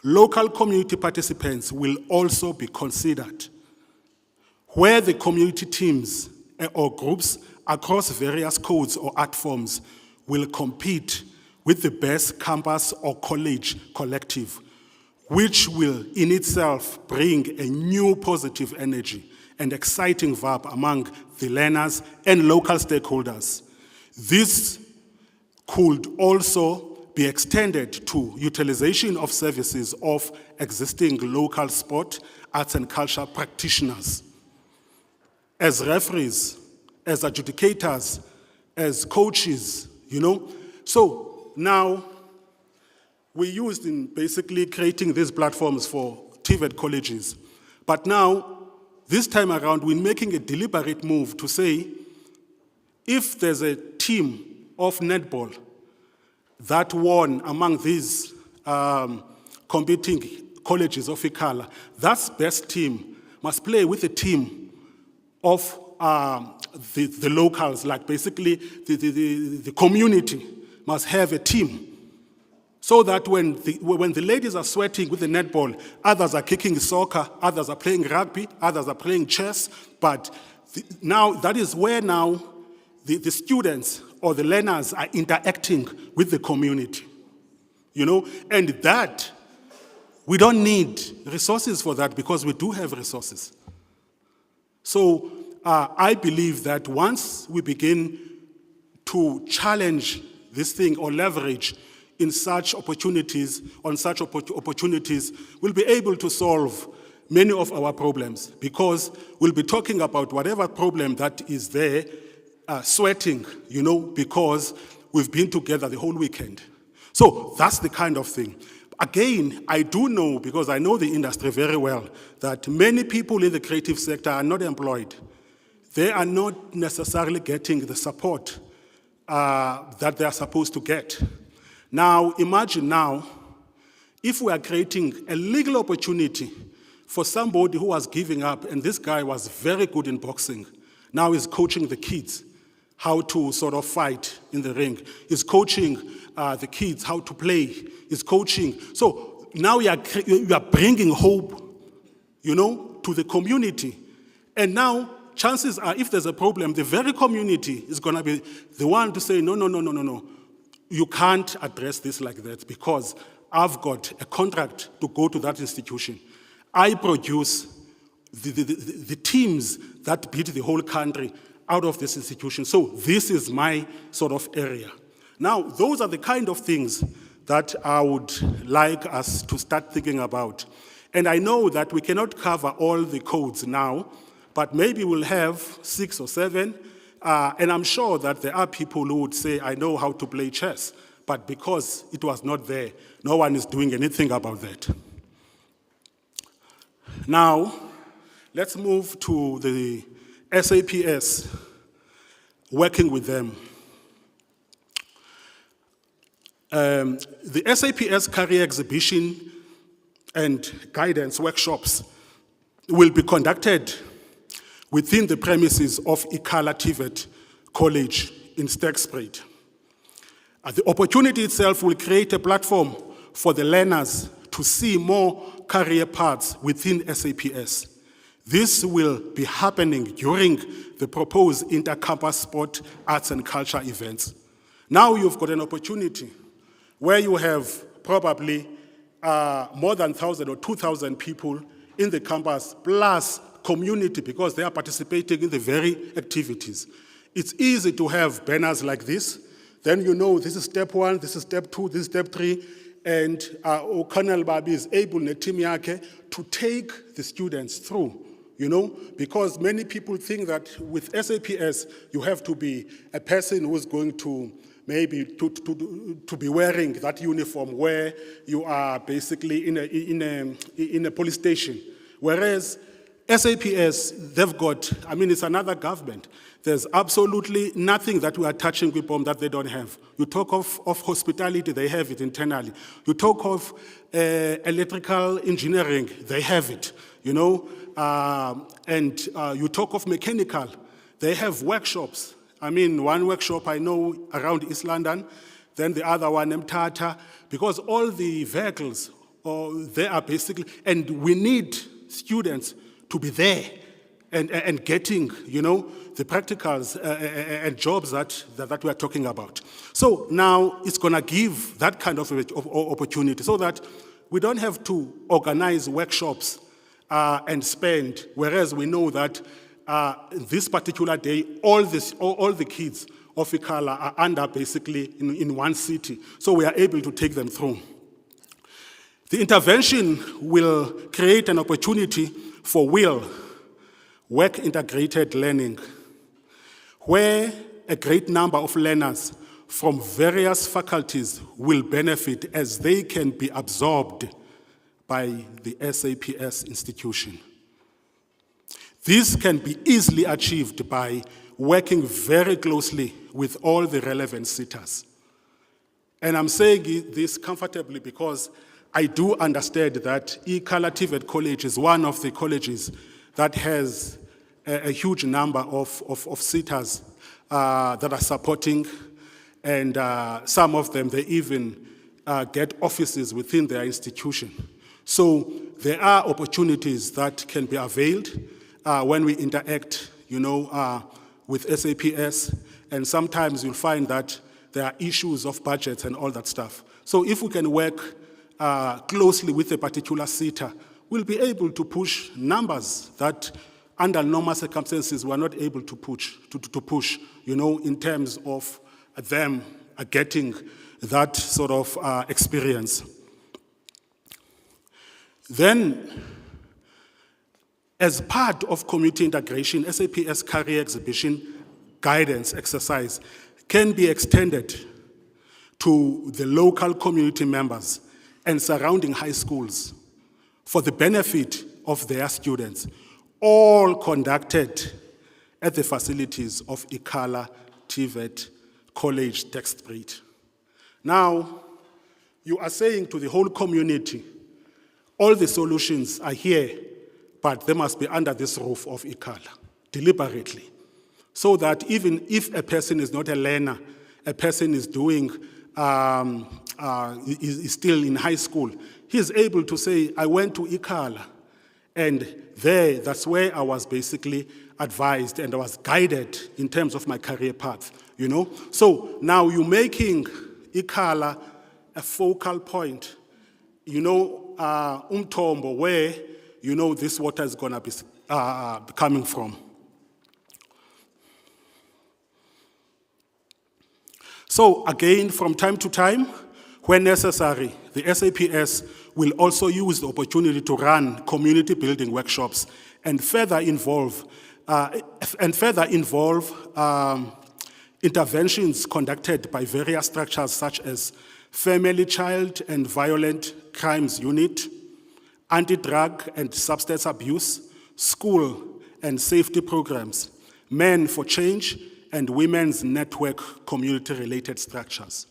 local community participants will also be considered, where the community teams or groups across various codes or art forms will compete with the best campus or college collective, which will in itself bring a new positive energy and exciting vibe among the learners and local stakeholders. This could also be extended to utilization of services of existing local sport, arts and culture practitioners, as referees, as adjudicators, as coaches, So now, we used in basically creating these platforms for TVET colleges. But now, this time around, we're making a deliberate move to say, if there's a team of netball that won among these competing colleges of ICALA, that best team must play with a team of the locals, like basically the community must have a team. So that when the ladies are sweating with the netball, others are kicking soccer, others are playing rugby, others are playing chess. But now that is where now the students or the learners are interacting with the community. And that, we don't need resources for that because we do have resources. So I believe that once we begin to challenge this thing or leverage in such opportunities, we'll be able to solve many of our problems, because we'll be talking about whatever problem that is there, sweating, because we've been together the whole weekend. So that's the kind of thing. Again, I do know, because I know the industry very well, that many people in the creative sector are not employed. They are not necessarily getting the support that they are supposed to get. Now, imagine now, if we are creating a legal opportunity for somebody who was giving up, and this guy was very good in boxing, now he's coaching the kids. how to sort of fight in the ring. It's coaching the kids how to play. It's coaching. So now you are bringing hope, to the community. And now, chances are, if there's a problem, the very community is going to be the one to say, no. You can't address this like that because I've got a contract to go to that institution. I produce the teams that beat the whole country out of this institution. So this is my sort of area. Now, those are the kind of things that I would like us to start thinking about. And I know that we cannot cover all the codes now, but maybe we'll have 6 or 7. And I'm sure that there are people who would say, I know how to play chess, but because it was not there, no one is doing anything about that. Now, let's move to the SAPS, working with them. The SAPS career exhibition and guidance workshops will be conducted within the premises of Ikhala TVET College in Sterkspruit. The opportunity itself will create a platform for the learners to see more career paths within SAPS. This will be happening during the proposed inter-campus sport, arts and culture events. Now you've got an opportunity where you have probably more than 1,000 or 2,000 people in the campus, plus community, because they are participating in the very activities. It's easy to have banners like this. Then this is step 1, this is step 2, this is step 3, and Colonel Babi is able, team yake, to take the students through, because many people think that with SAPS, you have to be a person who's going to maybe to be wearing that uniform where you are basically in a police station. Whereas SAPS, they've got, it's another government. There's absolutely nothing that we are touching with them that they don't have. You talk of hospitality, they have it internally. You talk of electrical engineering, they have it, and you talk of mechanical, they have workshops. One workshop I know around East London, then the other one in Mthatha, because all the vehicles, they are basically, and we need students to be there and getting, the practicals and jobs that we are talking about. So now it's going to give that kind of opportunity so that we don't have to organize workshops and spend, whereas we know that this particular day, all the kids of Ikhala are under basically in one city. So we are able to take them through. The intervention will create an opportunity for work integrated learning, where a great number of learners from various faculties will benefit as they can be absorbed by the SAPS institution. This can be easily achieved by working very closely with all the relevant sitters. And I'm saying this comfortably because I do understand that Ikhala TVET College is one of the colleges that has a huge number of sitters that are supporting, and some of them, they even get offices within their institution. So there are opportunities that can be availed when we interact, with SAPS, and sometimes you'll find that there are issues of budgets and all that stuff. So if we can work closely with a particular sitter, we'll be able to push numbers that under normal circumstances we're not able to push, in terms of them getting that sort of experience. Then, as part of community integration, SAPS career exhibition guidance exercise can be extended to the local community members and surrounding high schools for the benefit of their students, all conducted at the facilities of Ikhala TVET College, Sterkspruit. Now, you are saying to the whole community, all the solutions are here, but they must be under this roof of Ikhala, deliberately. so that even if a person is not a learner, a person is doing, is still in high school, he's able to say, I went to Ikhala, and that's where I was basically advised and I was guided in terms of my career path, you know? So now you're making Ikhala a focal point, you know, umthombo, where, you know, this water is gonna be coming from. So again, from time to time, when necessary, the SAPS will also use the opportunity to run community building workshops and further involve interventions conducted by various structures such as Family, Child and Violent Crimes Unit, Anti-Drug and Substance Abuse, School and Safety Programs, Men for Change, and Women's Network community-related structures.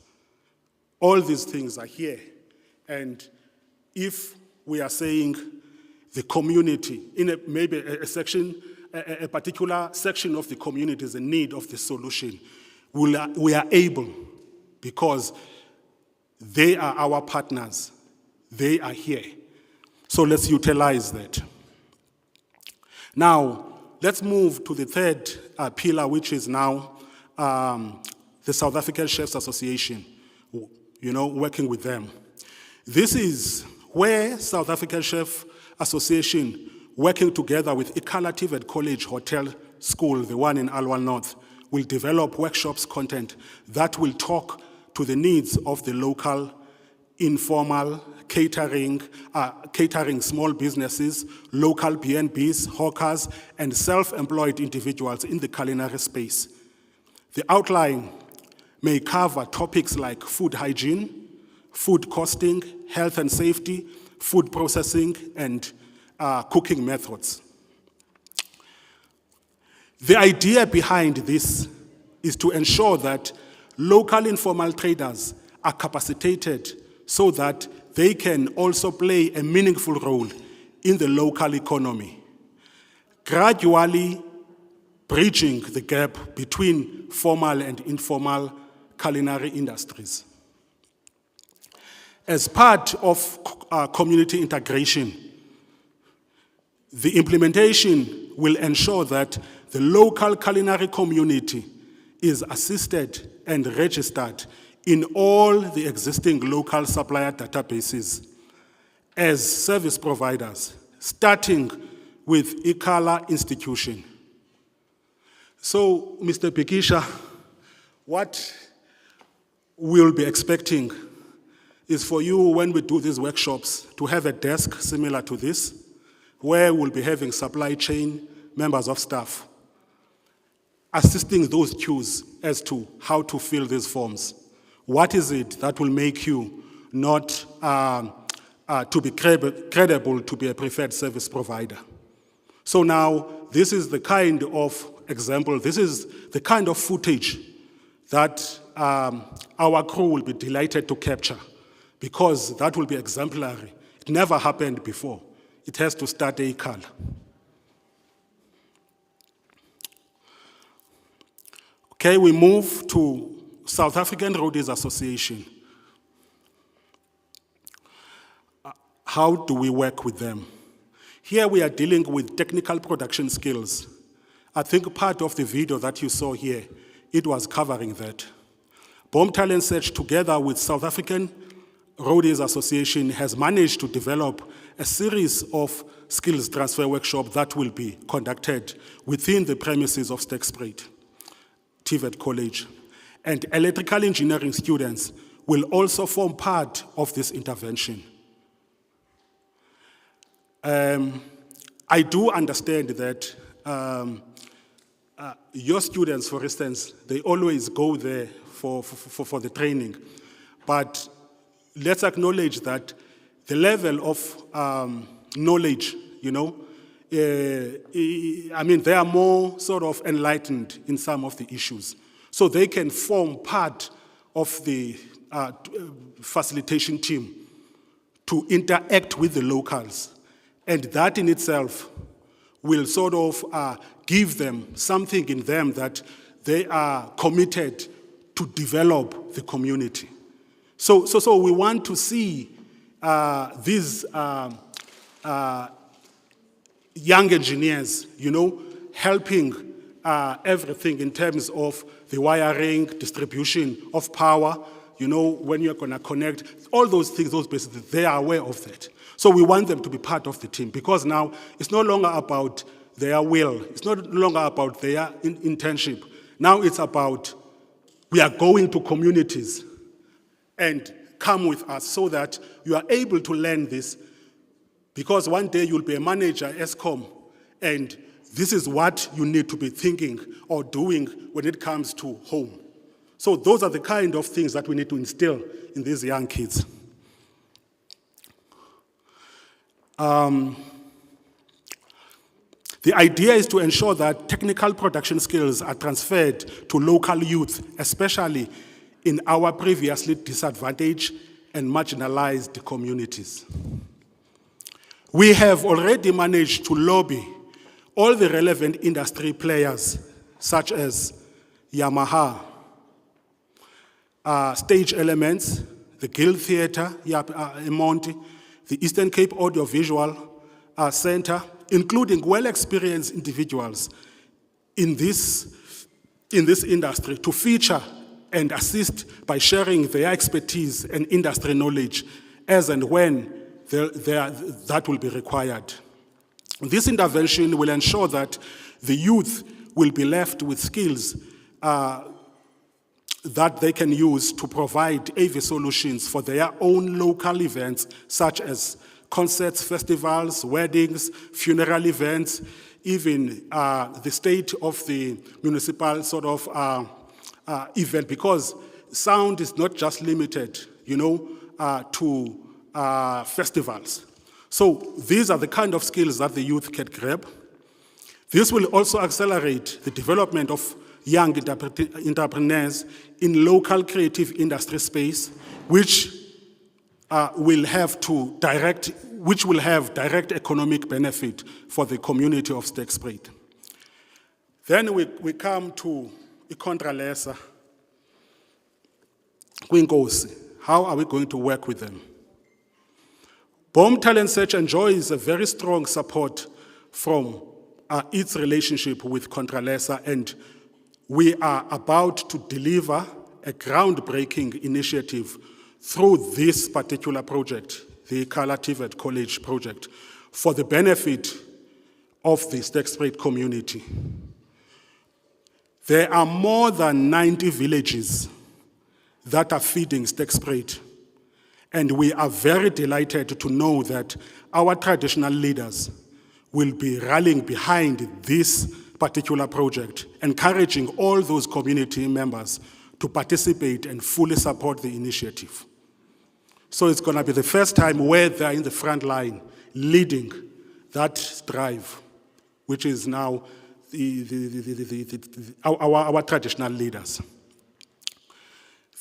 All these things are here. And if we are saying the community, in maybe a particular section of the community is in need of the solution, we are able, because they are our partners, they are here. So let's utilize that. Now, let's move to the third pillar, which is now the South African Chefs Association, you know, working with them. This is where South African Chef Association, working together with Ikhala TVET College Hotel School, the one in Alwal North, will develop workshops content that will talk to the needs of the local informal catering small businesses, local B&Bs, hawkers, and self-employed individuals in the culinary space. The outline may cover topics like food hygiene, food costing, health and safety, food processing, and cooking methods. The idea behind this is to ensure that local informal traders are capacitated so that they can also play a meaningful role in the local economy, gradually bridging the gap between formal and informal culinary industries. As part of community integration, the implementation will ensure that the local culinary community is assisted and registered in all the existing local supplier databases as service providers, starting with Ikhala institution. So, Mr. Pikisha, what we'll be expecting is for you, when we do these workshops, to have a desk similar to this, where we'll be having supply chain members of staff assisting those queues as to how to fill these forms. What is it that will make you not to be credible to be a preferred service provider? So now, this is the kind of example, this is the kind of footage that our crew will be delighted to capture, because that will be exemplary. It never happened before. It has to start at Ikhala. Okay, we move to South African Roadies Association. How do we work with them? Here we are dealing with technical production skills. I think part of the video that you saw here, it was covering that. BOM Talent Search, together with South African Roadies Association, has managed to develop a series of skills transfer workshops that will be conducted within the premises of Sterkspruit TVET College. And electrical engineering students will also form part of this intervention. I do understand that your students, for instance, they always go there for the training. But let's acknowledge that the level of knowledge, you know, I mean, they are more sort of enlightened in some of the issues. So they can form part of the facilitation team to interact with the locals. And that in itself will sort of give them something in them that they are committed to develop the community. So we want to see these young engineers, helping everything in terms of the wiring, distribution of power, when you're going to connect, all those things, those basically, they are aware of that. So we want them to be part of the team, because now it's no longer about their will. It's no longer about their internship. Now it's about, we are going to communities and come with us so that you are able to learn this, because one day you'll be a manager at ESCOM, and this is what you need to be thinking or doing when it comes to home. So those are the kind of things that we need to instill in these young kids. The idea is to ensure that technical production skills are transferred to local youth, especially in our previously disadvantaged and marginalized communities. We have already managed to lobby all the relevant industry players, such as Yamaha, Stage Elements, the Guild Theatre, Monti, the Eastern Cape Audiovisual Center, including well-experienced individuals in this industry to feature and assist by sharing their expertise and industry knowledge as and when that will be required. This intervention will ensure that the youth will be left with skills that they can use to provide AV solutions for their own local events, such as concerts, festivals, weddings, funeral events, even the state of the municipal sort of event, because sound is not just limited, to festivals. So these are the kind of skills that the youth can grab. This will also accelerate the development of young entrepreneurs in local creative industry space, which will have direct economic benefit for the community of Sterkspruit. Then we come to iContralesa, Kwinkosi. How are we going to work with them? BOM Talent Search enjoys a very strong support from its relationship with Contralesa, and we are about to deliver a groundbreaking initiative through this particular project, the Carla TVET College project, for the benefit of the Sterkspruit community. There are more than 90 villages that are feeding Sterkspruit, and we are very delighted to know that our traditional leaders will be rallying behind this particular project, encouraging all those community members to participate and fully support the initiative. So it's going to be the first time where they're in the front line leading that drive, which is now our traditional leaders.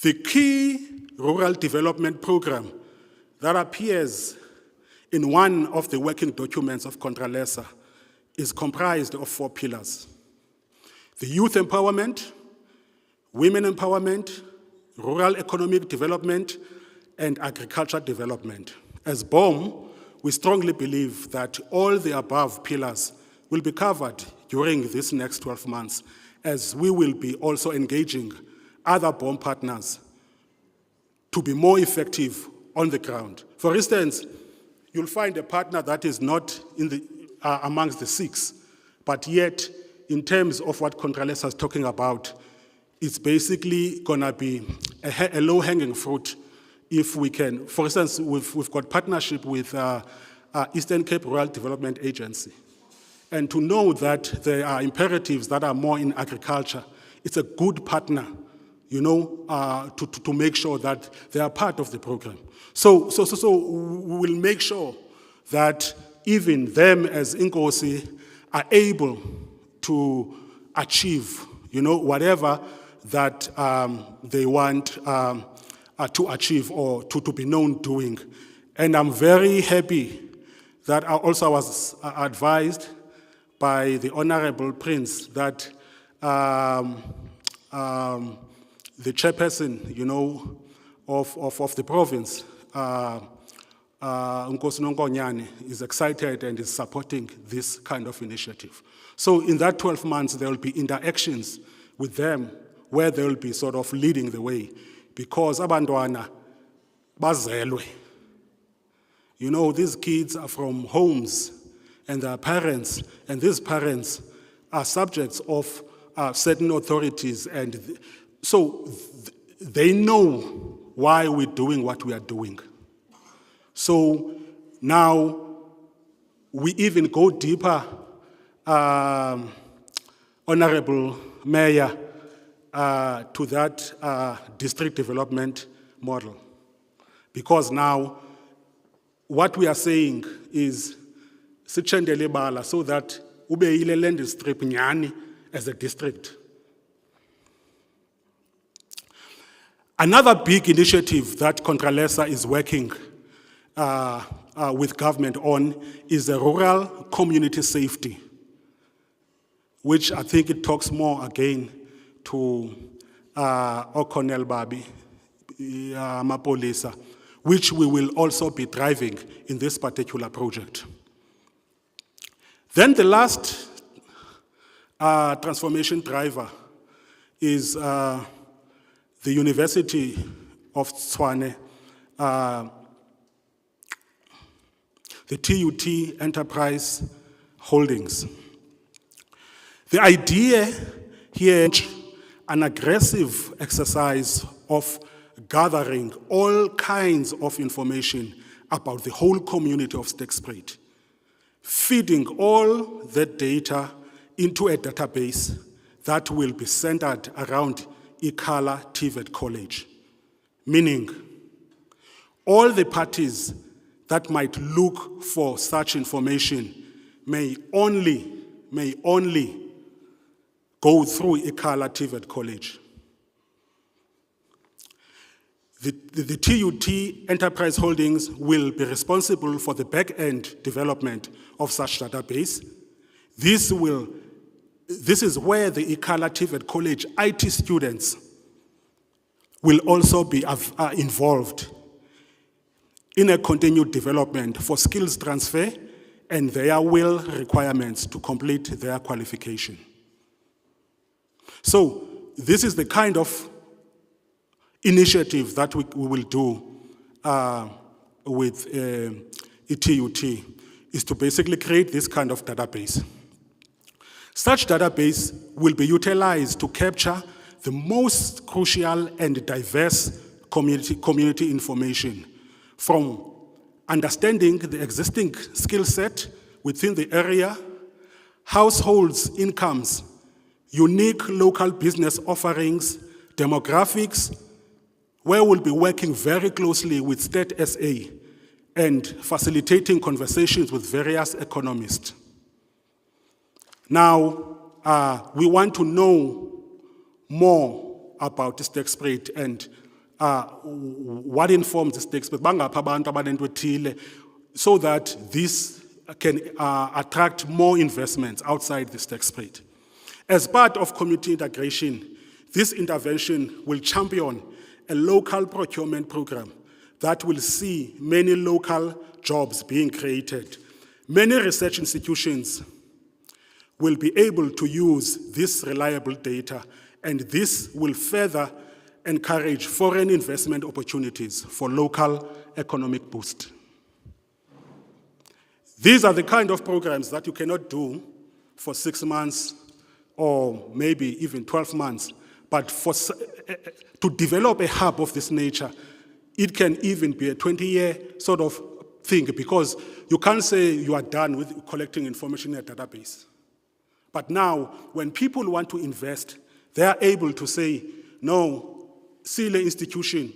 The key rural development program that appears in one of the working documents of Contralesa is comprised of 4 pillars: the youth empowerment, women empowerment, rural economic development, and agriculture development. As BOM, we strongly believe that all the above pillars will be covered during this next 12 months, as we will be also engaging other BOM partners to be more effective on the ground. For instance, you'll find a partner that is not in the, amongst the 6, but yet, in terms of what Contralesa is talking about, it's basically going to be a low-hanging fruit if we can. For instance, we've got partnership with Eastern Cape Rural Development Agency. And to know that there are imperatives that are more in agriculture, it's a good partner, to make sure that they are part of the program. So we will make sure that even them as Inkosi are able to achieve, whatever that they want to achieve or to be known doing. And I'm very happy that I was advised by the Honorable Prince that the chairperson, you know, of the province, Nkosi Nonkonyane, is excited and is supporting this kind of initiative. So in that 12 months, there will be interactions with them where they will be sort of leading the way, because abantwana bazelwe. You know, these kids are from homes and their parents, and these parents are subjects of certain authorities, and so they know why we're doing what we are doing. So now we even go deeper, Honorable Mayor, to that district development model. Because now what we are saying is sichendele bala, so that ube ile land strip nyani as a district. Another big initiative that Contralesa is working with government on is the rural community safety, which I think it talks more again to O'Connell Babi, Mapolisa, which we will also be driving in this particular project. Then the last transformation driver is the University of Tshwane, the TUT Enterprise Holdings. The idea here is an aggressive exercise of gathering all kinds of information about the whole community of Sterkspruit, feeding all that data into a database that will be centered around Ikhala TVET College, meaning all the parties that might look for such information may only go through Ikhala TVET College. The TUT Enterprise Holdings will be responsible for the back-end development of such database. This is where the Ikhala TVET College IT students will also be involved in a continued development for skills transfer and their will requirements to complete their qualification. So this is the kind of initiative that we will do with ETUT, is to basically create this kind of database. Such database will be utilized to capture the most crucial and diverse community information, from understanding the existing skill set within the area, households' incomes, unique local business offerings, demographics, where we'll be working very closely with State SA and facilitating conversations with various economists. Now, we want to know more about Sterkspruit and what informs Sterkspruit, bangapha abantu abanento ethile, so that this can attract more investments outside the Sterkspruit. As part of community integration, this intervention will champion a local procurement program that will see many local jobs being created. Many research institutions will be able to use this reliable data, and this will further encourage foreign investment opportunities for local economic boost. These are the kind of programs that you cannot do for 6 months or maybe even 12 months, but to develop a hub of this nature, it can even be a 20-year sort of thing, because you can't say you are done with collecting information in a database. But now, when people want to invest, they are able to say, no, Sile institution,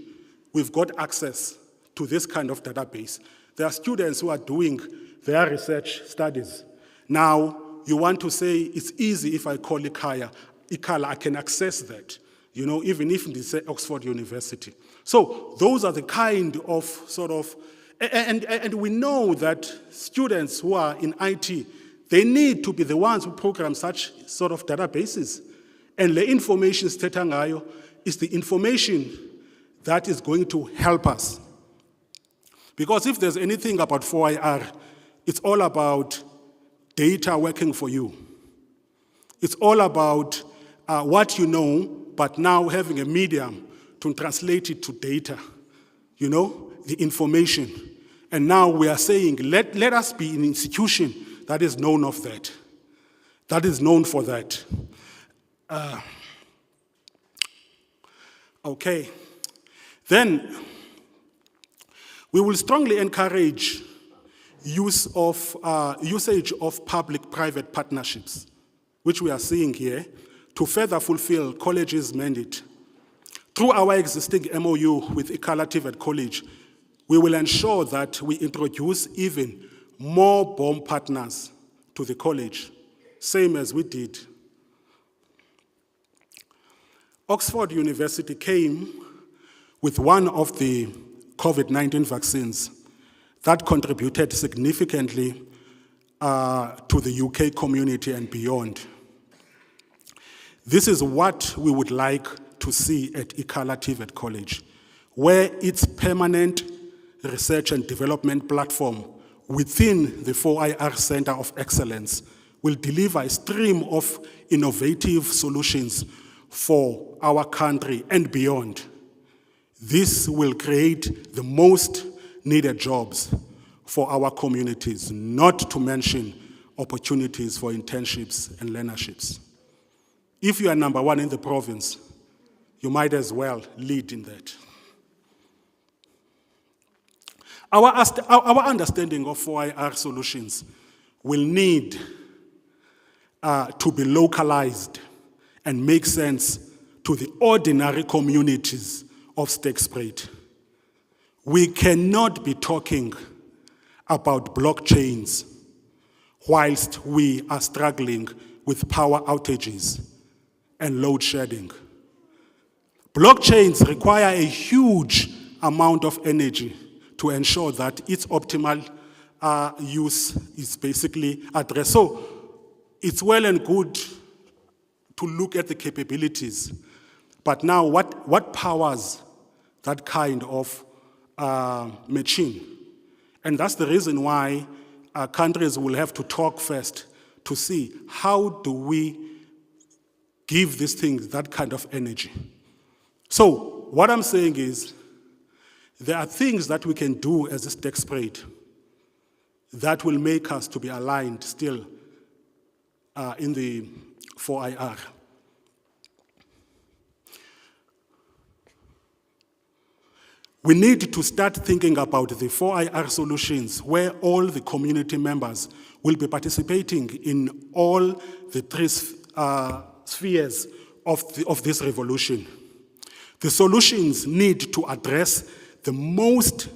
we've got access to this kind of database. There are students who are doing their research studies. Now, you want to say, it's easy if I call Ikhala, I can access that, you know, even if it's Oxford University. So those are the kind of sort of, and we know that students who are in IT, They need to be the ones who program such sort of databases. And the information Stetangayo is the information that is going to help us. Because if there's anything about 4IR, it's all about data working for you. It's all about what you know, but now having a medium to translate it to data, the information. And now we are saying, let us be an institution that is known of that is known for that. Okay. Then, we will strongly encourage usage of public-private partnerships, which we are seeing here, to further fulfill college's mandate. Through our existing MOU with Ikhala TVET College, we will ensure that we introduce even more BOM partners to the college, same as we did. Oxford University came with one of the COVID-19 vaccines that contributed significantly to the UK community and beyond. This is what we would like to see at Ikhala TVET College, where its permanent research and development platform within the 4IR Center of Excellence will deliver a stream of innovative solutions for our country and beyond. This will create the most needed jobs for our communities, not to mention opportunities for internships and learnerships. If you are number one in the province, you might as well lead in that. Our understanding of 4IR solutions will need to be localized and make sense to the ordinary communities of Sterkspruit. We cannot be talking about blockchains whilst we are struggling with power outages and load shedding. Blockchains require a huge amount of energy to ensure that its optimal use is basically addressed. So it's well and good to look at the capabilities, but now what powers that kind of machine? And that's the reason why countries will have to talk first to see how do we give these things that kind of energy. So what I'm saying is there are things that we can do as a Sterkspruit that will make us to be aligned still in the 4IR. We need to start thinking about the 4IR solutions where all the community members will be participating in all the three spheres of this revolution. The solutions need to address the most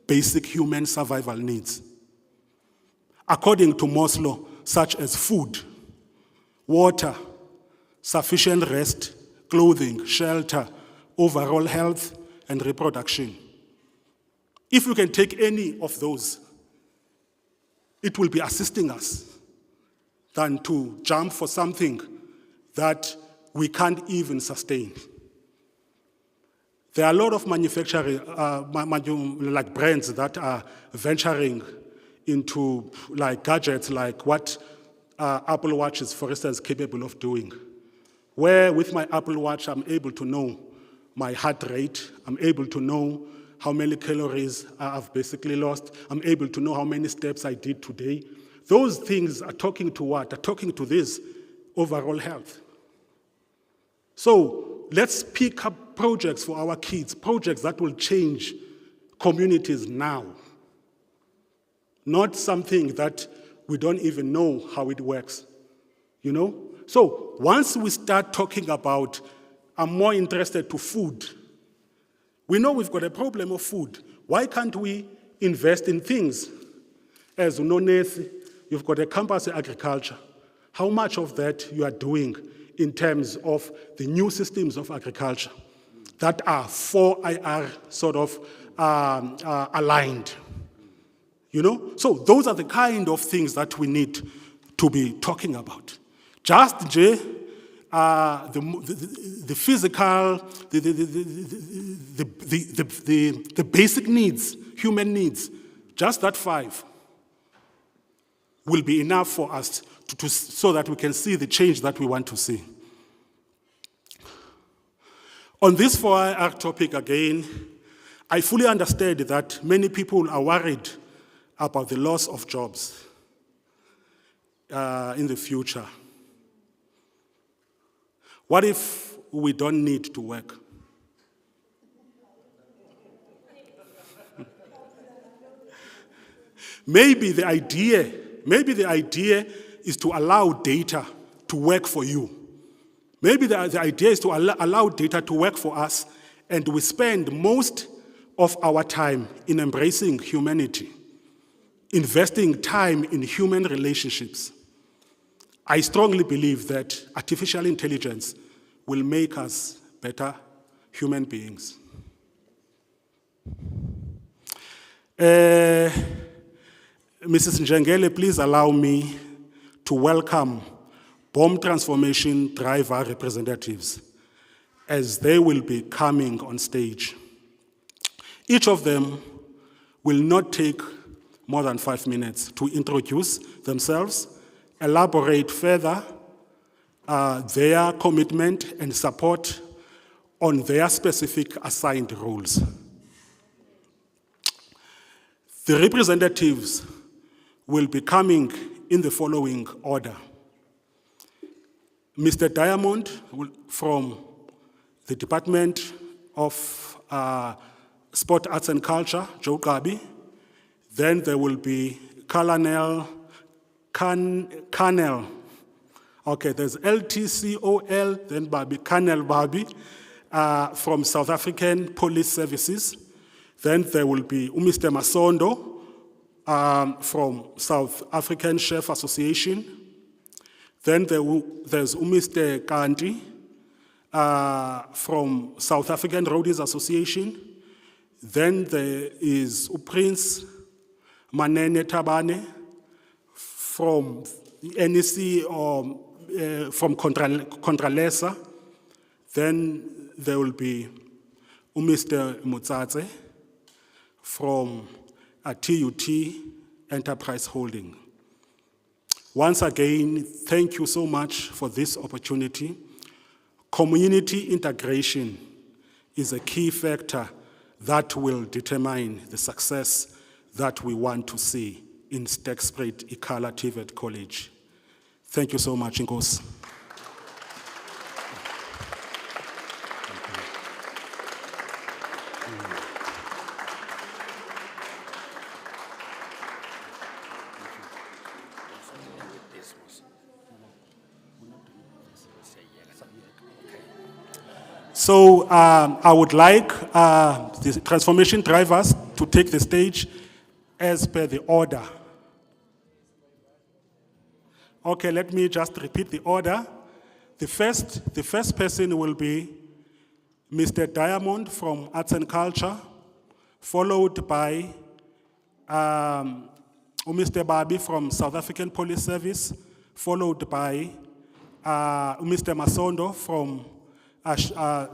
basic human survival needs, according to Maslow, such as food, water, sufficient rest, clothing, shelter, overall health, and reproduction. If we can take any of those, it will be assisting us than to jump for something that we can't even sustain. There are a lot of manufacturing, like brands that are venturing into like gadgets like what Apple Watch is, for instance, capable of doing. Where with my Apple Watch, I'm able to know my heart rate, I'm able to know how many calories I've basically lost, I'm able to know how many steps I did today. Those things are talking to what? Are talking to this overall health. So let's pick up projects for our kids, projects that will change communities now. Not something that we don't even know how it works, So once we start talking about, I'm more interested to food. We know we've got a problem of food. Why can't we invest in things? As Unonesi, you've got a campus in agriculture. How much of that you are doing in terms of the new systems of agriculture that are 4IR sort of aligned? So those are the kind of things that we need to be talking about. Just the physical, the basic needs, human needs, just that 5 will be enough for us so that we can see the change that we want to see. On this 4IR topic again, I fully understand that many people are worried about the loss of jobs in the future. What if we don't need to work? Maybe the idea is to allow data to work for you. Maybe the idea is to allow data to work for us, and we spend most of our time in embracing humanity, investing time in human relationships. I strongly believe that artificial intelligence will make us better human beings. Mrs. Njengele, please allow me to welcome BOM Transformation Driver representatives as they will be coming on stage. Each of them will not take more than 5 minutes to introduce themselves, elaborate further their commitment and support on their specific assigned roles. The representatives will be coming in the following order. Mr. Diamond from the Department of Sport, Arts and Culture, Joe Gabi. Then there will be Colonel, okay, there's LTCOL, then Babi, Colonel Babi from South African Police Services. Then there will be Mr. Masondo from South African Chef Association. Then there's Mr. Kanti from South African Roadies Association. Then there is Prince Manene Tabane from NEC from Contralesa. Then there will be Mr. Motsatse from TUT Enterprise Holding. Once again, thank you so much for this opportunity. Community integration is a key factor that will determine the success that we want to see in Stegspruit Ikhala TVET College. Thank you so much, Nkos. So I would like the transformation drivers to take the stage as per the order. Okay, let me just repeat the order. The first person will be Mr. Diamond from Arts and Culture, followed by Mr. Babi from South African Police Service, followed by Mr. Masondo from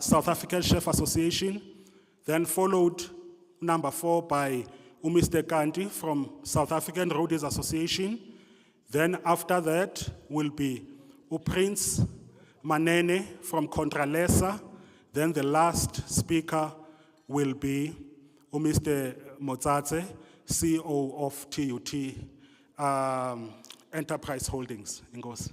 South African Chef Association, then followed number 4 by Mr. Kanti from South African Roadies Association. Then after that will be Prince Manene from Contralesa. Then the last speaker will be Mr. Motsatse, CEO of TUT Enterprise Holdings. Ngos.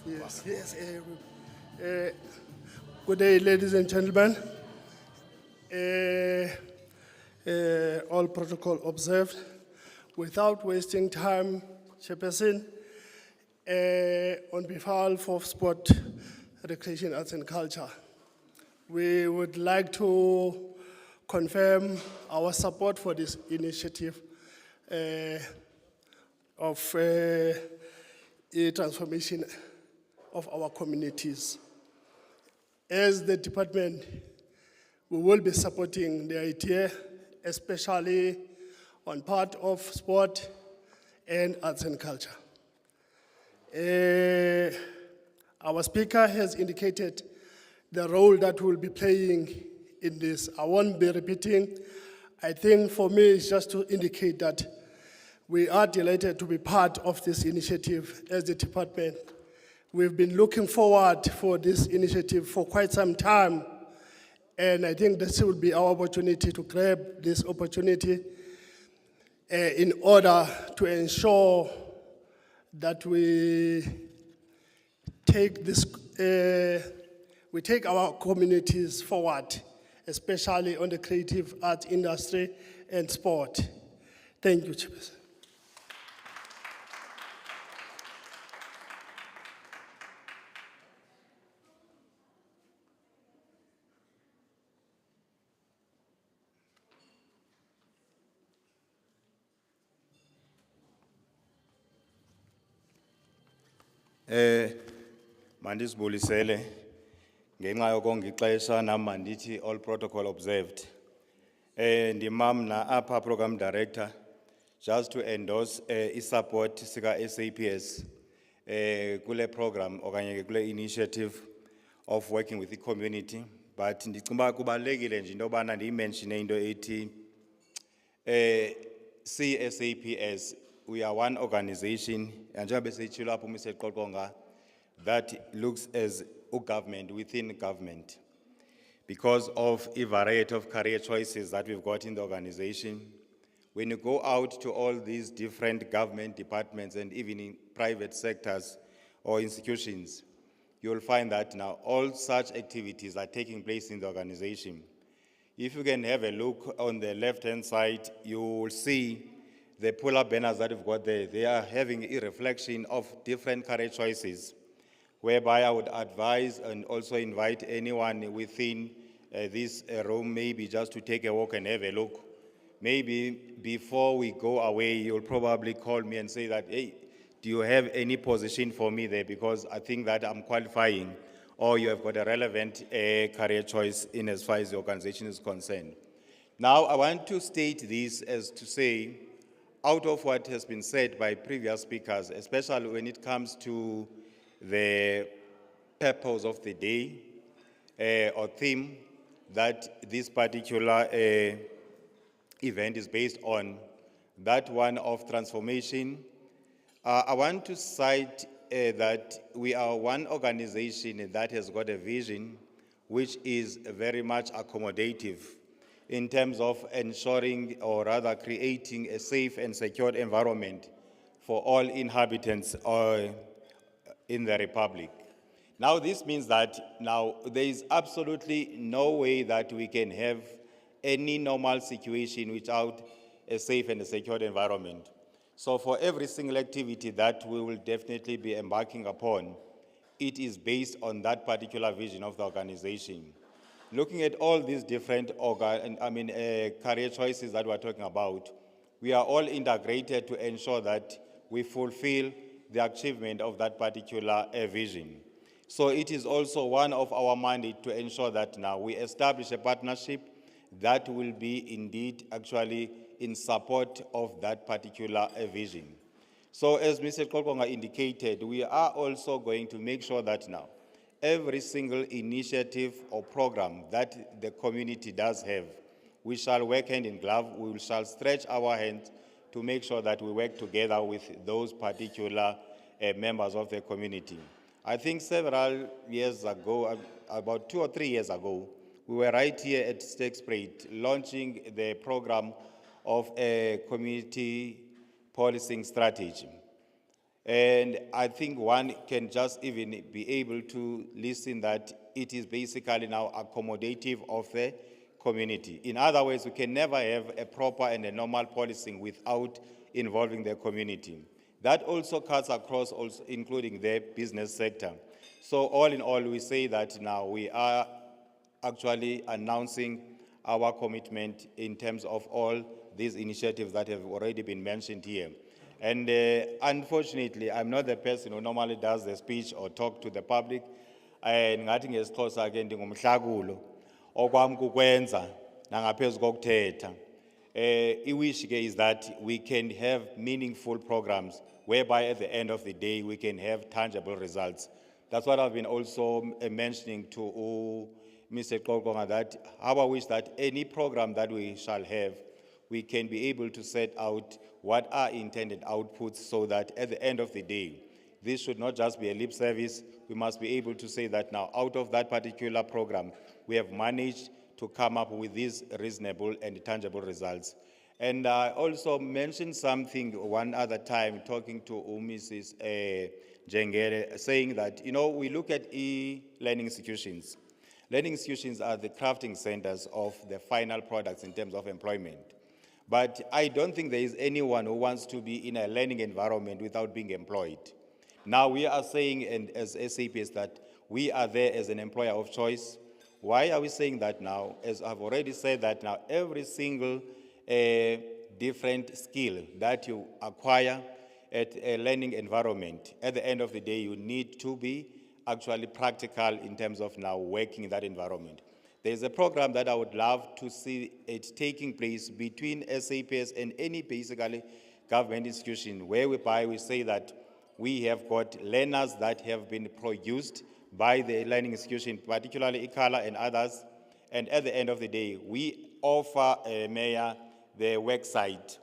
Yes, yes. Good day, ladies and gentlemen. All protocol observed. Without wasting time, Chairperson, on behalf of Sport, Recreation, Arts and Culture, we would like to confirm our support for this initiative of a transformation of our communities. As the department, we will be supporting the idea, especially on part of sport and arts and culture. Our speaker has indicated the role that we'll be playing in this. I won't be repeating. I think for me, it's just to indicate that we are delighted to be part of this initiative as the department. We've been looking forward for this initiative for quite some time, and I think this will be our opportunity to grab this opportunity in order to ensure that we take our communities forward, especially on the creative art industry and sport. Thank you, Chairperson. Mandisibulisele ngenxa yokonga ixesha nam mandithi all protocol observed. Ndimam na apha program director just to endorse support sika SAPS kule program okanye kule initiative of working with the community, but ndicinga kubalekile nje into yobana ndiyimenshine into ethi CSAPS, we are one organization, and that looks as a government within government. Because of a variety of career choices that we've got in the organization, when you go out to all these different government departments and even in private sectors or institutions, you'll find that now all such activities are taking place in the organization. If you can have a look on the left-hand side, you will see the pull-up banners that we've got there. They are having a reflection of different career choices, whereby I would advise and also invite anyone within this room maybe just to take a walk and have a look. Maybe before we go away, you'll probably call me and say that, hey, do you have any position for me there? Because I think that I'm qualifying, or you have got a relevant career choice in as far as the organization is concerned. Now, I want to state this as to say, out of what has been said by previous speakers, especially when it comes to the purpose of the day or theme that this particular event is based on, that one of transformation, I want to cite that we are one organization that has got a vision which is very much accommodative in terms of ensuring, or rather creating, a safe and secure environment for all inhabitants in the Republic. Now, this means that now there is absolutely no way that we can have any normal situation without a safe and a secure environment. So for every single activity that we will definitely be embarking upon, it is based on that particular vision of the organization. Looking at all these different career choices that we're talking about, we are all integrated to ensure that we fulfill the achievement of that particular vision. So it is also one of our mandate to ensure that now we establish a partnership that will be indeed actually in support of that particular vision. So as Mr. Kolkonga indicated, we are also going to make sure that now every single initiative or program that the community does have, we shall work hand in glove, we shall stretch our hands to make sure that we work together with those particular members of the community. I think several years ago, about 2 or 3 years ago, we were right here at Stakespruit launching the program of a community policing strategy. And I think one can just even be able to listen that it is basically now accommodative of the community. In other words, we can never have a proper and a normal policing without involving the community. That also cuts across, also including the business sector. So all in all, we say that now we are actually announcing our commitment in terms of all these initiatives that have already been mentioned here. And unfortunately, I'm not the person who normally does the speech or talk to the public. And ngathi ngesixhosa ke ndingumhlakulo okwami kukwenza nangaphezu kokuthetha. Iwish ke is that we can have meaningful programs whereby at the end of the day we can have tangible results. That's what I've been also mentioning to Mr. Qokonga, that how I wish that any program that we shall have, we can be able to set out what are intended outputs so that at the end of the day, this should not just be a lip service. We must be able to say that now out of that particular program, we have managed to come up with these reasonable and tangible results. And I also mentioned something one other time talking to Mrs. Jengere, saying that, you know, we look at e-learning institutions. Learning institutions are the crafting centers of the final products in terms of employment. But I don't think there is anyone who wants to be in a learning environment without being employed. Now we are saying, and as SAPS, that we are there as an employer of choice. Why are we saying that now? As I've already said that now, every single different skill that you acquire at a learning environment, at the end of the day, you need to be actually practical in terms of now working in that environment. There's a program that I would love to see it taking place between SAPS and any basically government institution, whereby we say that we have got learners that have been produced by the learning institution, particularly ICALA and others, and at the end of the day, we offer Mayor the worksite,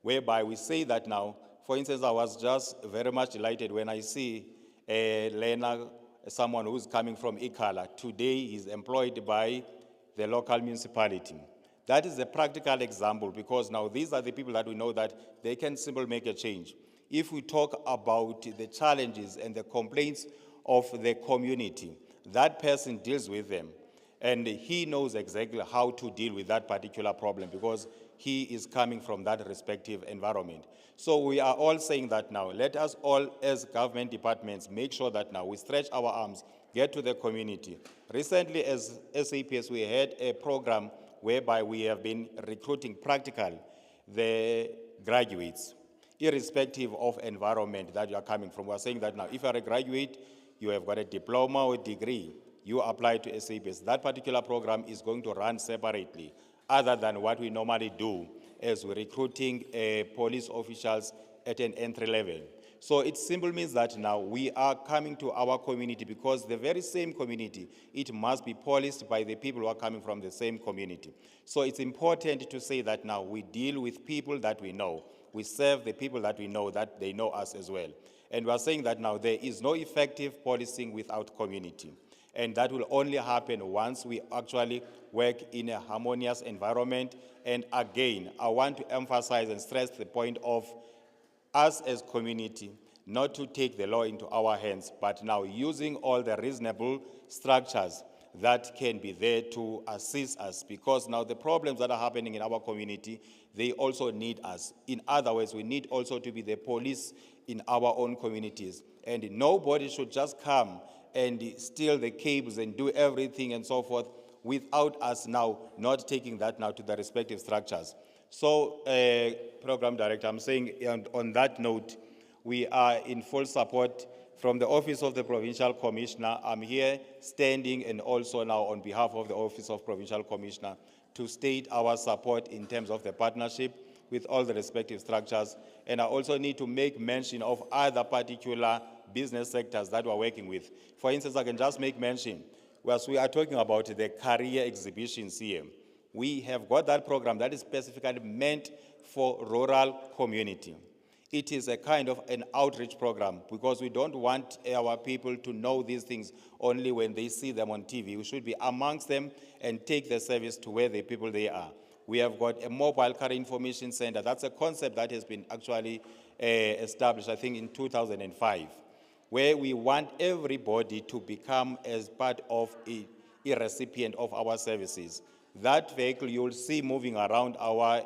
whereby we say that now, for instance, I was just very much delighted when I see a learner, someone who's coming from ICALA. Today, he's employed by the local municipality. That is a practical example, because now these are the people that we know that they can simply make a change. If we talk about the challenges and the complaints of the community, that person deals with them, and he knows exactly how to deal with that particular problem because he is coming from that respective environment. So we are all saying that now, let us all as government departments make sure that now we stretch our arms, get to the community. Recently as SAPS, we had a program whereby we have been recruiting practical the graduates, irrespective of environment that you are coming from. We are saying that now, if you are a graduate, you have got a diploma or degree, you apply to SAPS. That particular program is going to run separately, other than what we normally do as we're recruiting police officials at an entry level. So it simply means that now we are coming to our community, because the very same community, it must be policed by the people who are coming from the same community. So it's important to say that now we deal with people that we know. We serve the people that we know, that they know us as well. And we are saying that now there is no effective policing without community. And that will only happen once we actually work in a harmonious environment. And again, I want to emphasize and stress the point of us as community not to take the law into our hands, but now using all the reasonable structures that can be there to assist us, because now the problems that are happening in our community, they also need us. In other words, we need also to be the police in our own communities. And nobody should just come and steal the cables and do everything and so forth without us now not taking that now to the respective structures. So, Program Director, I'm saying on that note, we are in full support from the Office of the Provincial Commissioner. I'm here standing and also now on behalf of the Office of Provincial Commissioner to state our support in terms of the partnership with all the respective structures. And I also need to make mention of other particular business sectors that we're working with. For instance, I can just make mention, as we are talking about the career exhibitions here, we have got that program that is specifically meant for rural community. It is a kind of an outreach program, because we don't want our people to know these things only when they see them on TV. We should be amongst them and take the service to where the people they are. We have got a mobile career information center. That's a concept that has been actually established, I think, in 2005, where we want everybody to become as part of a recipient of our services. That vehicle you'll see moving around our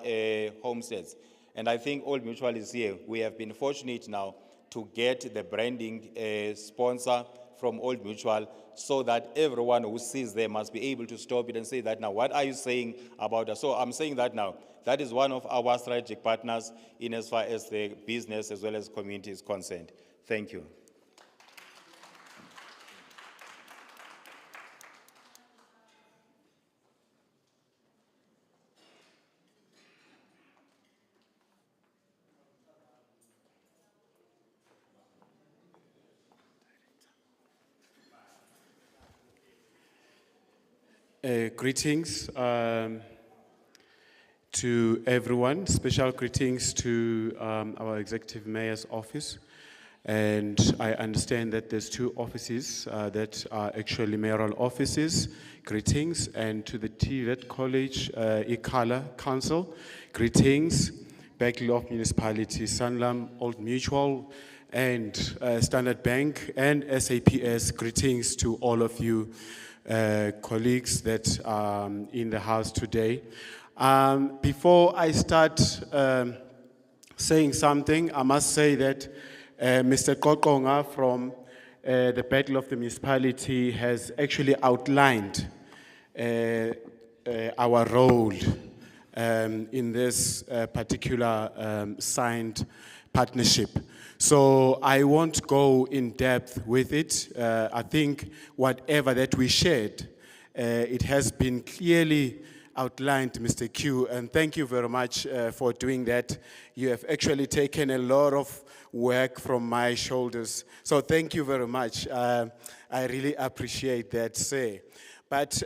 homesteads. And I think Old Mutual is here. We have been fortunate now to get the branding sponsor from Old Mutual so that everyone who sees them must be able to stop it and say that now, what are you saying about us? So I'm saying that now. That is one of our strategic partners in as far as the business as well as community is concerned. Thank you. Greetings to everyone. Special greetings to our Executive Mayor's office. And I understand that there's 2 offices that are actually mayoral offices. Greetings. And to the TVET College, Ikhala Council, greetings. Backlog Municipality, Sanlam, Old Mutual, and Standard Bank, and SAPS, greetings to all of you colleagues that are in the house today. Before I start saying something, I must say that Mr. Qoqonga from the Battle of the Municipality has actually outlined our role in this particular signed partnership. So I won't go in depth with it. I think whatever that we shared, it has been clearly outlined, Mr. Q, and thank you very much for doing that. You have actually taken a lot of work from my shoulders. So thank you very much. I really appreciate that, sir. But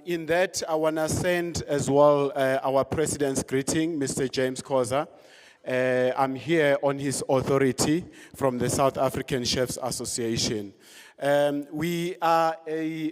in that, I want to send as well our President's greeting, Mr. James Khoza. I'm here on his authority from the South African Chefs Association. We are a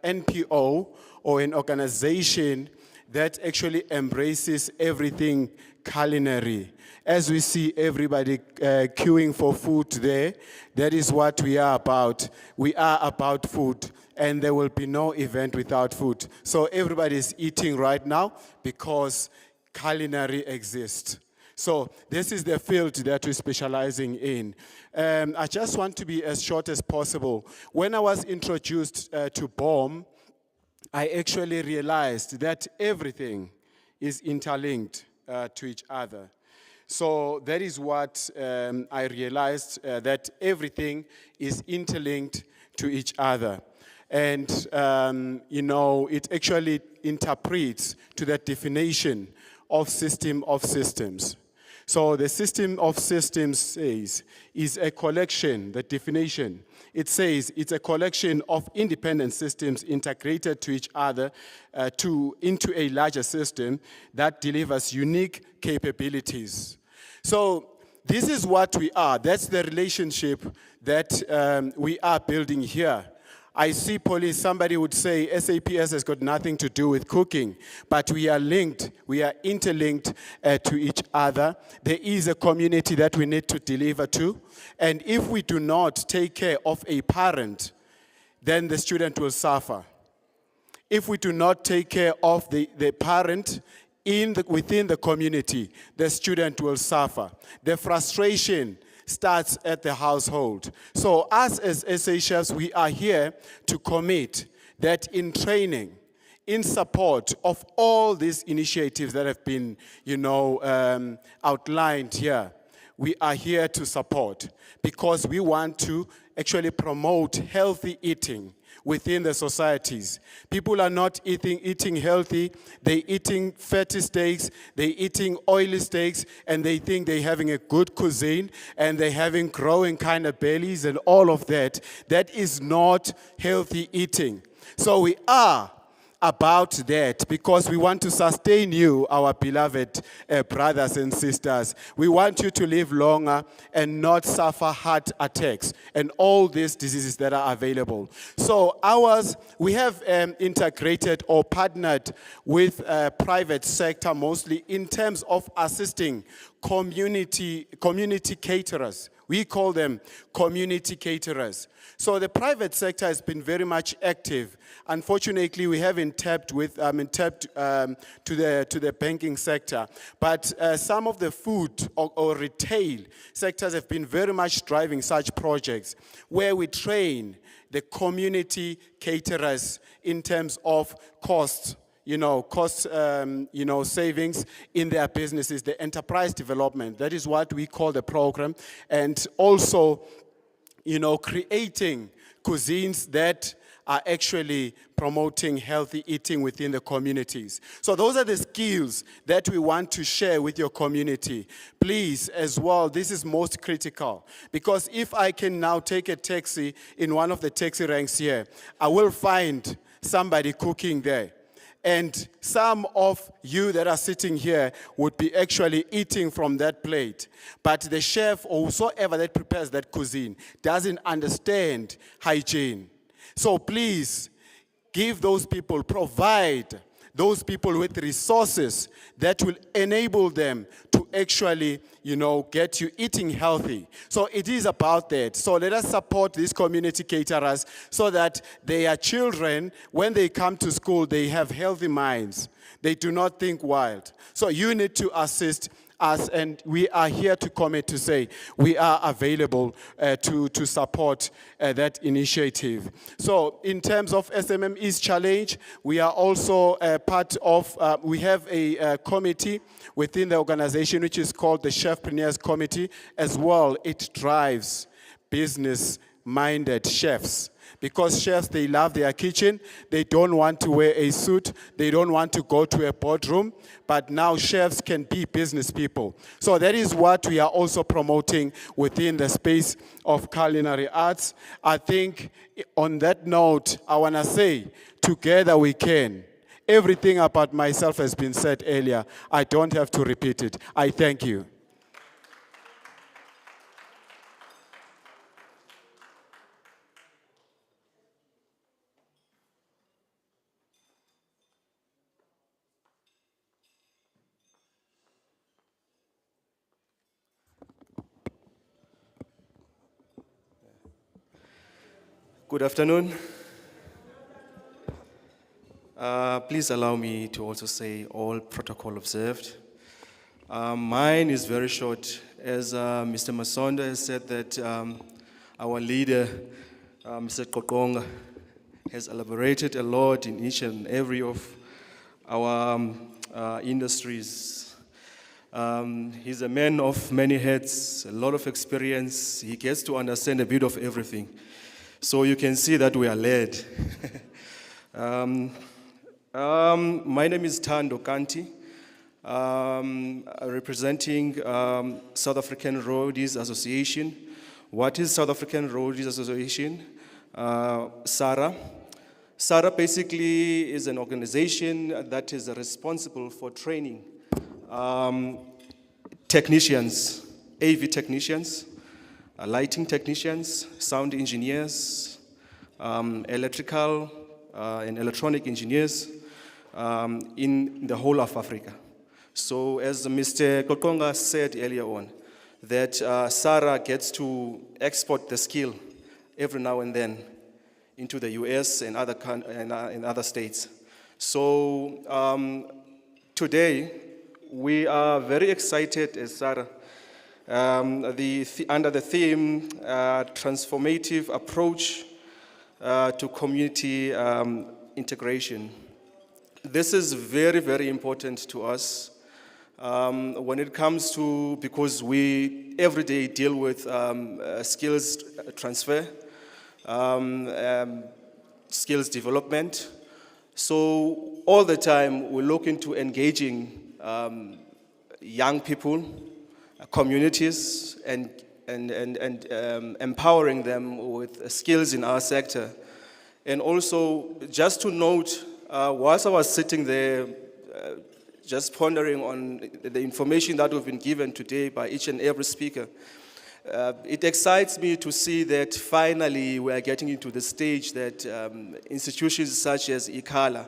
NPO, or an organization that actually embraces everything culinary. As we see everybody queuing for food there, that is what we are about. We are about food, and there will be no event without food. So everybody is eating right now because culinary exists. So this is the field that we're specializing in. I just want to be as short as possible. When I was introduced to BOM, I actually realized that everything is interlinked to each other. So that is what I realized, that everything is interlinked to each other. And, you know, it actually interprets to that definition of system of systems. So the system of systems says is a collection, the definition. It says it's a collection of independent systems integrated to each other into a larger system that delivers unique capabilities. So this is what we are. That's the relationship that we are building here. I see police, somebody would say SAPS has got nothing to do with cooking, but we are linked, we are interlinked to each other. There is a community that we need to deliver to, and if we do not take care of a parent, then the student will suffer. If we do not take care of the parent within the community, the student will suffer. The frustration starts at the household. So us as SA Chefs, we are here to commit that in training, in support of all these initiatives that have been, you know, outlined here, we are here to support because we want to actually promote healthy eating within the societies. People are not eating healthy, they're eating fatty steaks, they're eating oily steaks, and they think they're having a good cuisine, and they're having growing kind of bellies and all of that. That is not healthy eating. So we are about that, because we want to sustain you, our beloved brothers and sisters. We want you to live longer and not suffer heart attacks and all these diseases that are available. So we have integrated or partnered with private sector mostly in terms of assisting community caterers. We call them community caterers. So the private sector has been very much active. Unfortunately, we haven't tapped to the banking sector. But some of the food or retail sectors have been very much driving such projects where we train the community caterers in terms of cost savings in their businesses, the enterprise development. That is what we call the program. And also, creating cuisines that are actually promoting healthy eating within the communities. So those are the skills that we want to share with your community. Please, as well, this is most critical. Because if I can now take a taxi in one of the taxi ranks here, I will find somebody cooking there. And some of you that are sitting here would be actually eating from that plate. But the chef or whosoever that prepares that cuisine doesn't understand hygiene. So please, give those people, provide those people with resources that will enable them to actually, get you eating healthy. So it is about that. So let us support these community caterers so that their children, when they come to school, they have healthy minds. They do not think wild. So you need to assist us, and we are here to commit to say we are available to support that initiative. So in terms of SMME's challenge, we are also part of, we have a committee within the organization which is called the Chefpreneurs Committee as well. It drives business-minded chefs. Because chefs, they love their kitchen. They don't want to wear a suit. They don't want to go to a boardroom. But now chefs can be business people. So that is what we are also promoting within the space of culinary arts. I think on that note, I want to say, together we can. Everything about myself has been said earlier. I don't have to repeat it. I thank you. Good afternoon. Please allow me to also say all protocol observed. Mine is very short. As Mr. Masonda has said that our leader, Mr. Qoqonga, has elaborated a lot in each and every of our industries. He's a man of many hats, a lot of experience. He gets to understand a bit of everything. So you can see that we are led. My name is Thando Kanti, representing South African Roadies Association. What is South African Roadies Association? SARA. SARA basically is an organization that is responsible for training technicians, AV technicians, lighting technicians, sound engineers, electrical and electronic engineers in the whole of Africa. So as Mr. Qoqonga said earlier on, that SARA gets to export the skill every now and then into the US and other states. So today, we are very excited as SARA under the theme transformative approach to community integration. This is very, very important to us when it comes to, because we every day deal with skills transfer, skills development. So all the time we look into engaging young people, communities, and empowering them with skills in our sector. And also, just to note, whilst I was sitting there, just pondering on the information that we've been given today by each and every speaker, it excites me to see that finally we are getting into the stage that institutions such as ICALA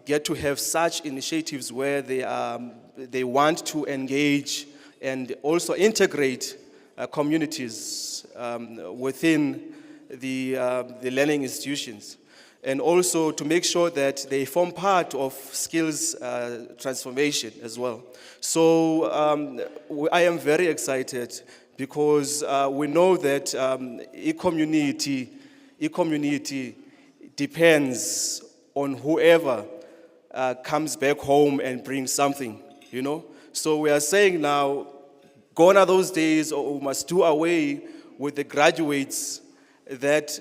get to have such initiatives where they want to engage and also integrate communities within the learning institutions, and also to make sure that they form part of skills transformation as well. So I am very excited because we know that e-community depends on whoever comes back home and brings something, you know. So we are saying now, gone are those days, or we must do away with the graduates that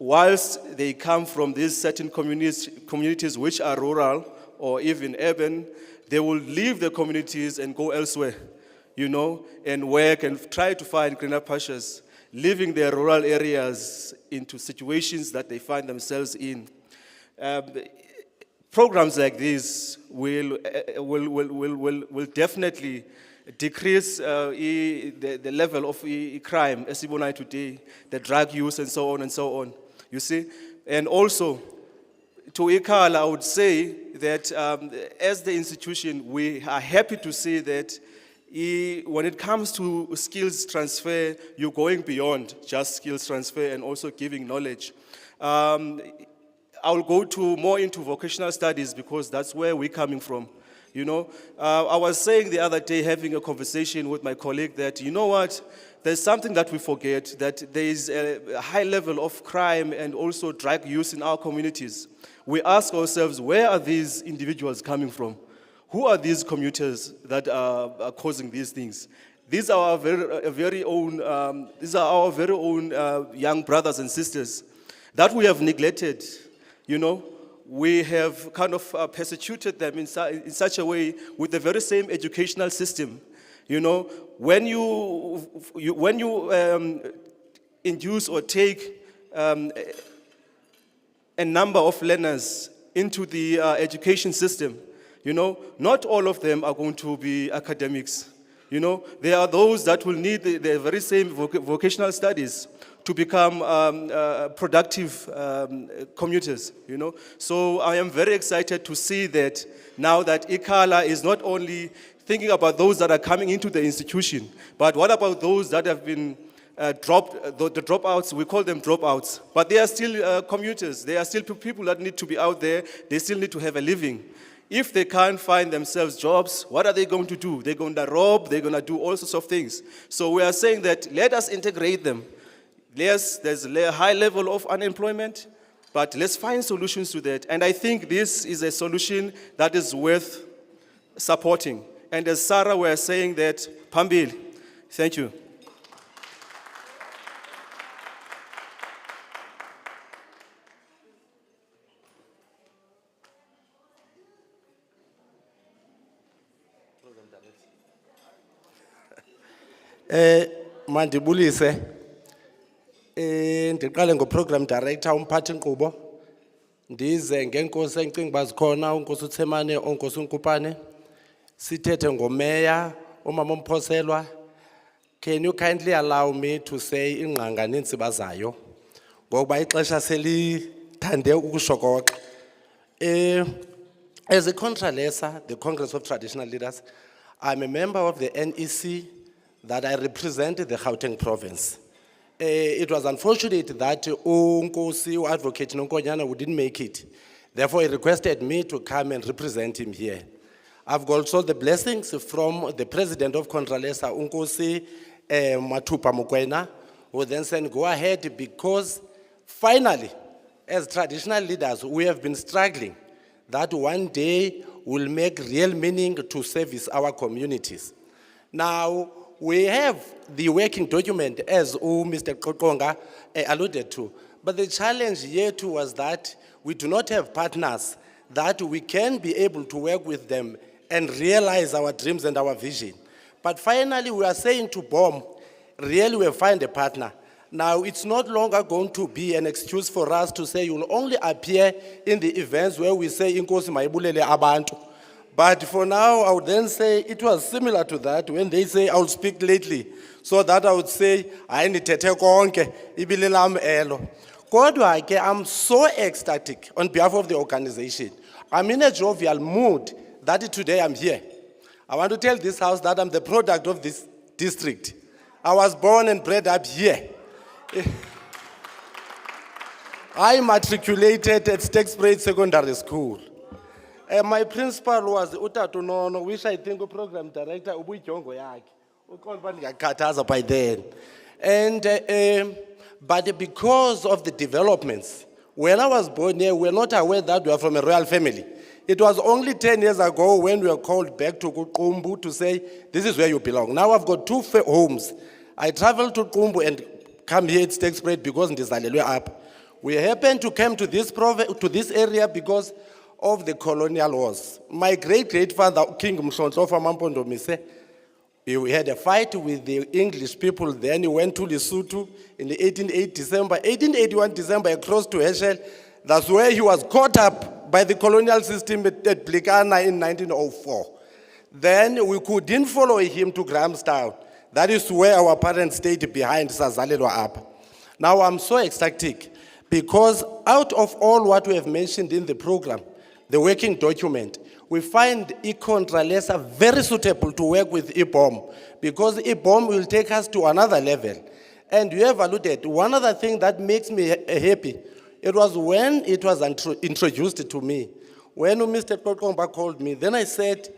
whilst they come from these certain communities which are rural or even urban, they will leave the communities and go elsewhere, you know, and work and try to find greener pastures, leaving their rural areas into situations that they find themselves in. Programs like this will definitely decrease the level of crime, as we know today, the drug use and so on, you see. And also, to ICALA, I would say that as the institution, we are happy to see that when it comes to skills transfer, you're going beyond just skills transfer and also giving knowledge. I'll go more into vocational studies because that's where we're coming from. You know, I was saying the other day, having a conversation with my colleague, that, you know what, there's something that we forget, that there is a high level of crime and also drug use in our communities. We ask ourselves, where are these individuals coming from? Who are these commuters that are causing these things? These are our very own young brothers and sisters that we have neglected, you know. We have kind of persecuted them in such a way with the very same educational system. You know, when you induce or take a number of learners into the education system, you know, not all of them are going to be academics. You know, there are those that will need the very same vocational studies to become productive commuters, you know. So I am very excited to see that now that ICALA is not only thinking about those that are coming into the institution, but what about those that have been dropped, the dropouts, we call them dropouts, but they are still commuters, they are still people that need to be out there, they still need to have a living. If they can't find themselves jobs, what are they going to do? They're going to rob, they're going to do all sorts of things. So we are saying that let us integrate them. Yes, there's a high level of unemployment, but let's find solutions to that. And I think this is a solution that is worth supporting. And as Sarah were saying that, Pambil, thank you. Mandibulise. Ndiqale ngoprogram director umphathi nkqubo ndize ngenkosi engicinga uba zikhona unkosi uThemane onkosi uNkupane sithethe ngomeya umama uMphoselwa. Can you kindly allow me to say ingqanga nentsiba zayo ngokuba ixesha selithande ukushokoxa. As a Contralesa, the Congress of Traditional Leaders, I'm a member of the NEC that I represent the Gauteng province. It was unfortunate that Unkosi, Advocate Nonkonyana, didn't make it. Therefore, he requested me to come and represent him here. I've got also the blessings from the president of Contralesa, Unkosi Matupa Mokoena, who then said, go ahead, because finally, as traditional leaders, we have been struggling that one day will make real meaning to service our communities. Now, we have the working document, as Mr. Kokonga alluded to, but the challenge here too was that we do not have partners that we can be able to work with them and realize our dreams and our vision. But finally, we are saying to BOM, really we find a partner. Now, it's not longer going to be an excuse for us to say you'll only appear in the events where we say Inkosi Mayibulele abantu. But for now, I would then say it was similar to that when they say I'll speak lately. So that I would say, I need to take konke, ibile lam elo. Kodwa ke, I'm so ecstatic on behalf of the organization. I'm in a jovial mood that today I'm here. I want to tell this house that I'm the product of this district. I was born and bred up here. I matriculated at Stegspruit Secondary School. My principal was Utatu Nono, which I think the program director Ubu Jongo Yaki. By then. And, but because of the developments, when I was born here, we were not aware that we are from a royal family. It was only 10 years ago when we were called back to Qumbu to say, this is where you belong. Now I've got two homes. I traveled to Qumbu and come here at Stegspruit because Ndizalelwe up. We happened to come to this area because of the colonial wars. My great-grandfather, King Mshonto Mampondo Mise, we had a fight with the English people. Then he went to Lesotho in the 1881 December, across to Herschel. That's where he was caught up by the colonial system at Blikana in 1904. Then we couldn't follow him to Grahamstown. That is where our parents stayed behind Sazalelwa up. Now I'm so ecstatic because out of all what we have mentioned in the program, the working document, we find e-Contralesa very suitable to work with e-BOM because e-BOM will take us to another level. And you have alluded, one other thing that makes me happy, it was when it was introduced to me. When Mr. Kokomba called me, then I said,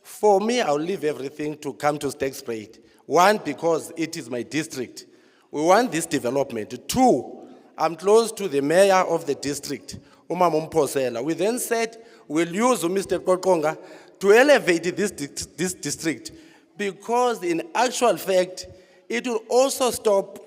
for me, I'll leave everything to come to Stegspruit. One, because it is my district. We want this development. Two, I'm close to the mayor of the district, Umam Mposela. We then said, we'll use Mr. Kokonga to elevate this district because in actual fact, it will also stop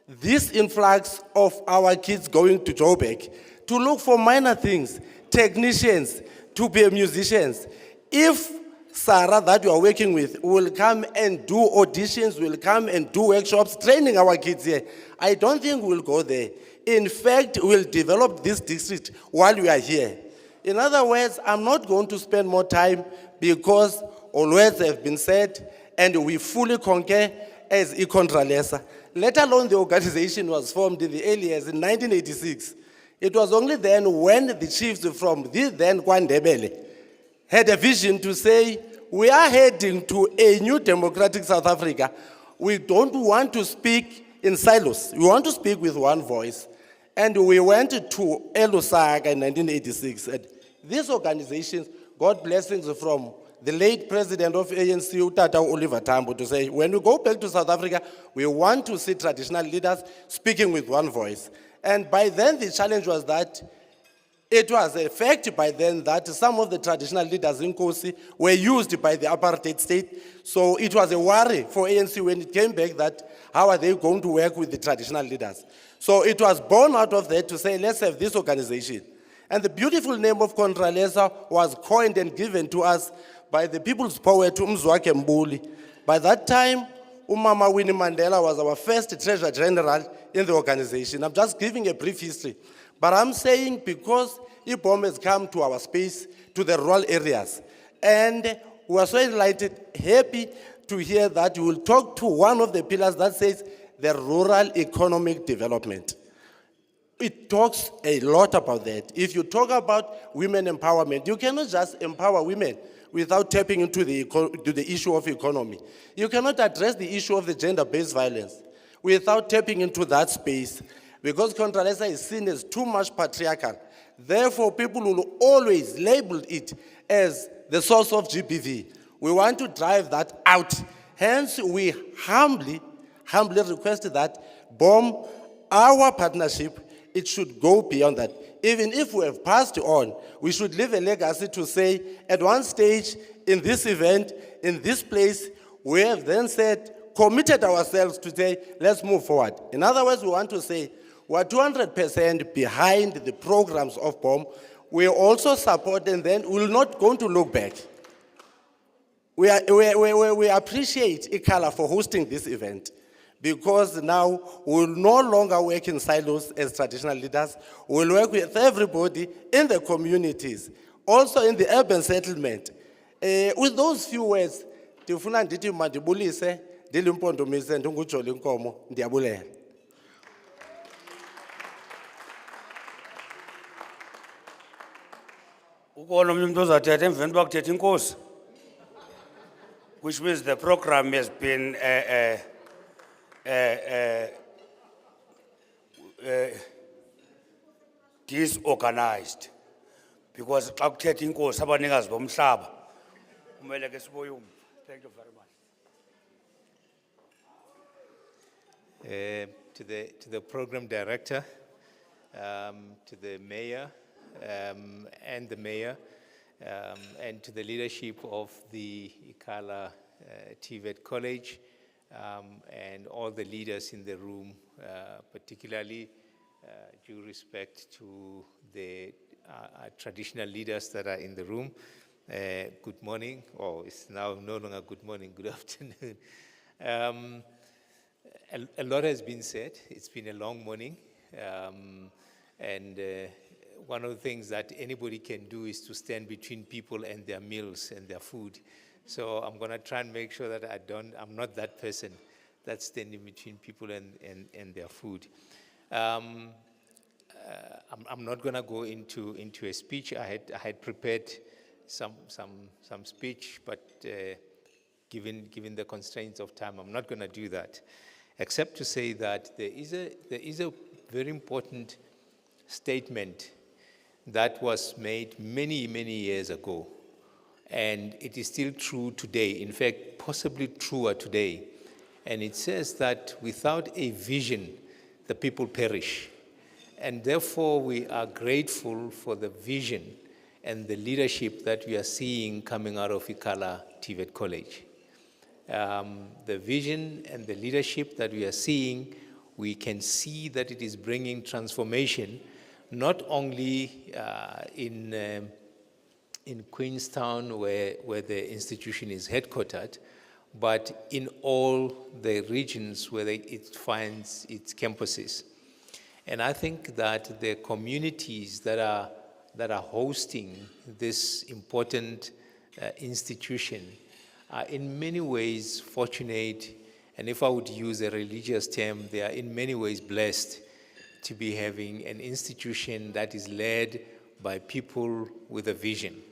this influx of our kids going to Joburg to look for minor things, technicians, to be musicians. If Sarah that you are working with will come and do auditions, will come and do workshops, training our kids here, I don't think we'll go there. In fact, we'll develop this district while we are here. In other words, I'm not going to spend more time because all words have been said and we fully concur as e-Contralesa. Let alone the organization was formed in the early years in 1986. It was only then when the chiefs from the then Kwandebele had a vision to say, we are heading to a new democratic South Africa. We don't want to speak in silos. We want to speak with one voice. And we went to Elusaga in 1986. And these organizations got blessings from the late president of ANC, Utata Oliver Tambo, to say, when we go back to South Africa, we want to see traditional leaders speaking with one voice. And by then, the challenge was that it was a fact by then that some of the traditional leaders in Nkosi were used by the apartheid state. So it was a worry for ANC when it came back that how are they going to work with the traditional leaders? So it was born out of that to say, let's have this organization. And the beautiful name of Contralesa was coined and given to us by the people's poet, Mzwake Mbuli. By that time, Umama Winnie Mandela was our first treasurer general in the organization. I'm just giving a brief history. But I'm saying because e-BOM has come to our space, to the rural areas, and we are so delighted, happy to hear that you will talk to one of the pillars that says the rural economic development. It talks a lot about that. If you talk about women empowerment, you cannot just empower women without tapping into the issue of economy. You cannot address the issue of the gender-based violence without tapping into that space. Because Contralesa is seen as too much patriarchal. Therefore, people will always label it as the source of GBV. We want to drive that out. Hence, we humbly request that BOM, our partnership, it should go beyond that. Even if we have passed on, we should leave a legacy to say, at one stage, in this event, in this place, we have then said, committed ourselves to say, let's move forward. In other words, we want to say, we're 200% behind the programs of BOM. We also support, and then we're not going to look back. We appreciate ICALA for hosting this event Because now we'll no longer work in silos as traditional leaders. We'll work with everybody in the communities, also in the urban settlement. With those few words, ndifuna ndithi mandibulise, ndilimpondomise, ndingujoli Nkomo, ndiyabulela. Ukhona omnye umuntu ozathetha emveni uba kuthetha inkosi, which means the program has been disorganized, because xa kuthetha inkosi abanikazi bomhlaba kumele ke sibuye umva. Thank you very much. To the program director, to the mayor, and the mayor, and to the leadership of the Ikala TVET College, and all the leaders in the room, particularly due respect to the traditional leaders that are in the room. Good morning, or it's now no longer good morning, good afternoon. A lot has been said. It's been a long morning. And one of the things that anybody can do is to stand between people and their meals and their food. So I'm going to try and make sure that I'm not that person that's standing between people and their food. I'm not going to go into a speech. I had prepared some speech, but given the constraints of time, I'm not going to do that, except to say that there is a very important statement that was made many, many years ago, and it is still true today. In fact, possibly truer today. And it says that without a vision, the people perish. And therefore, we are grateful for the vision and the leadership that we are seeing coming out of Ikala TVET College. The vision and the leadership that we are seeing, we can see that it is bringing transformation, not only in Queenstown, where the institution is headquartered, but in all the regions where it finds its campuses. And I think that the communities that are hosting this important institution are in many ways fortunate, and if I would use a religious term, they are in many ways blessed to be having an institution that is led by people with a vision.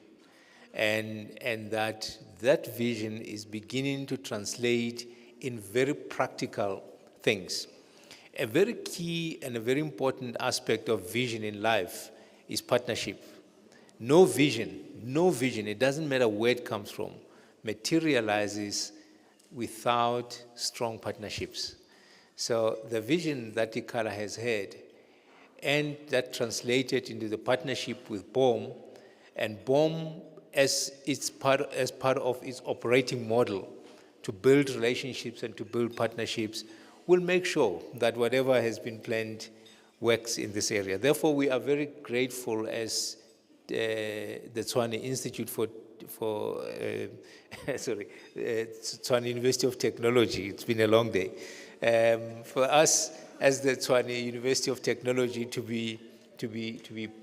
And that vision is beginning to translate in very practical things. A very key and a very important aspect of vision in life is partnership. No vision, it doesn't matter where it comes from, materializes without strong partnerships. So the vision that Ikala has had, and that translated into the partnership with BOM, and BOM as part of its operating model to build relationships and to build partnerships, will make sure that whatever has been planned works in this area. Therefore, we are very grateful as the Tshwane Institute Tshwane University of Technology. It's been a long day. For us, as the Tshwane University of Technology, to be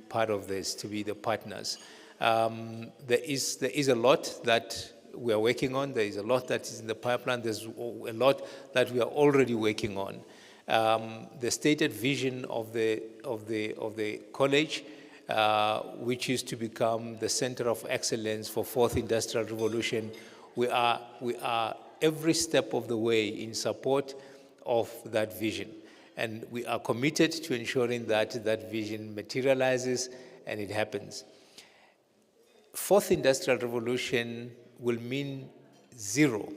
part of this, to be the partners. There is a lot that we are working on. There is a lot that is in the pipeline. There's a lot that we are already working on. The stated vision of the college, which is to become the center of excellence for fourth industrial revolution, we are every step of the way in support of that vision. And we are committed to ensuring that that vision materializes and it happens. Fourth industrial revolution will mean zero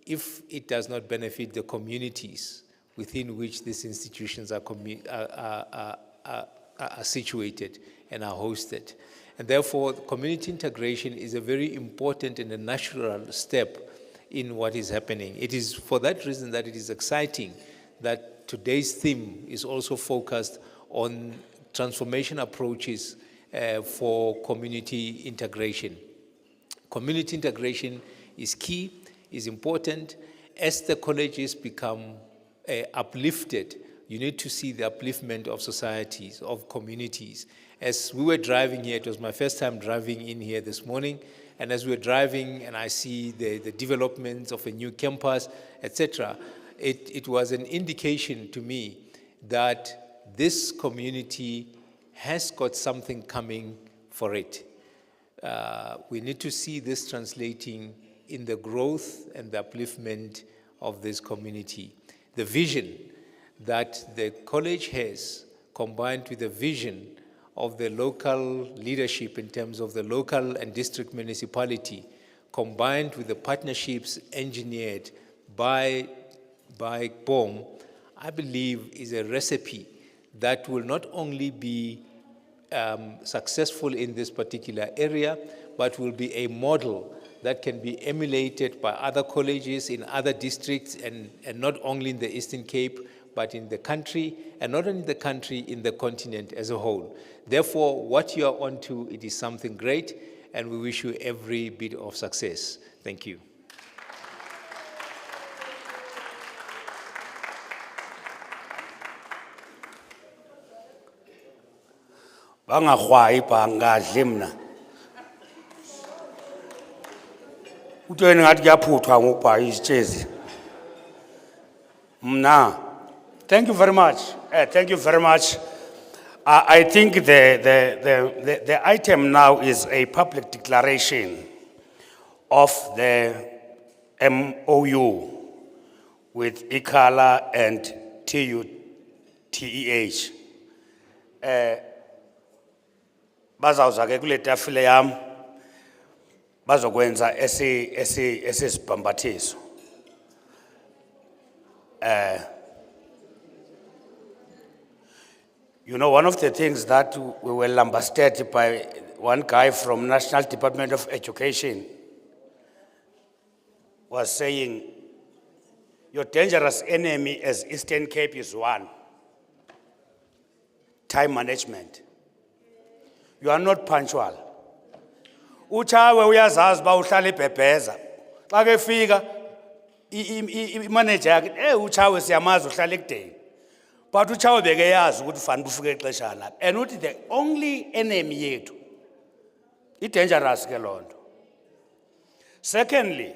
if it does not benefit the communities within which these institutions are situated and are hosted. And therefore, community integration is a very important and a natural step in what is happening. It is for that reason that it is exciting that today's theme is also focused on transformation approaches for community integration. Community integration is key, is important. As the colleges become uplifted, you need to see the upliftment of societies, of communities. As we were driving here, it was my first time driving in here this morning, and as we were driving and I see the developments of a new campus, etc., it was an indication to me that this community has got something coming for it. We need to see this translating in the growth and the upliftment of this community. The vision that the college has, combined with the vision of the local leadership in terms of the local and district municipality, combined with the partnerships engineered by BOM, I believe is a recipe that will not only be successful in this particular area, but will be a model that can be emulated by other colleges in other districts, and not only in the Eastern Cape, but in the country, and not only in the country, in the continent as a whole. Therefore, what you are onto, it is something great, and we wish you every bit of success. Thank you. Bangakhwayi bangadli mna. Utweni ngathi kuyaphuthwa ngokubhaya izitshezi. Mna, thank you very much. Thank you very much. I think the item now is a public declaration of the MOU with ICALA and TUTEH. Bazawuza ke kule tafile yam bazokwenza esibhambathiso. You know, one of the things that we were lambasted by one guy from National Department of Education was saying, your dangerous enemy as Eastern Cape is one, time management. You are not punctual. Uchawe uyazazi ba uhlala eBhebheza. Xa ke fika manager yakhe uchawe siyamazi uhlala ekudeni. But uchawe beke yazi ukuthi fanele ufike exesha lapha. And uthi the only enemy yethu is dangerous ke lonto. Secondly,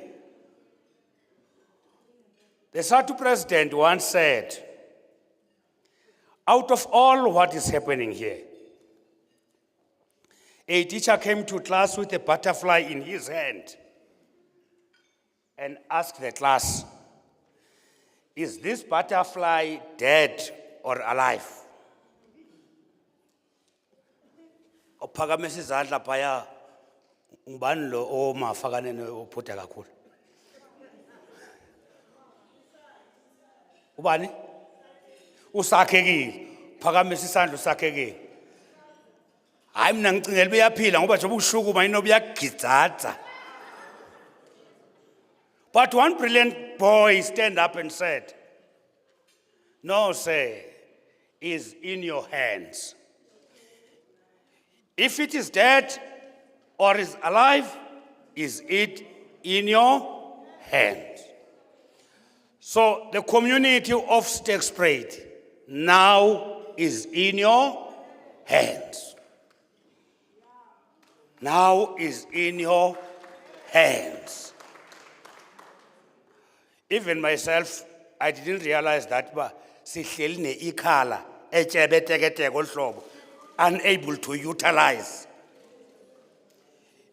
the SADTU president once said, out of all what is happening here, a teacher came to class with a butterfly in his hand and asked the class, is this butterfly dead or alive? Ophakamisa izandla phaya ngubani lo omafakane ophutha kakhulu? Ubani? Usakhekile. Phakamisa isandla usakhekile. Hayi mina ngicingela uyaphila ngoba nje ubushukuma inobe uyagidzaza. But one brilliant boy stand up and said, no, sir, is in your hands. If it is dead or is alive, is it in your hands? So the community of Sterkspruit now is in your hands. Now is in your hands. Even myself, I didn't realize that, but sihleli ne-ICALA etyebeteketeke olhlobo, unable to utilize.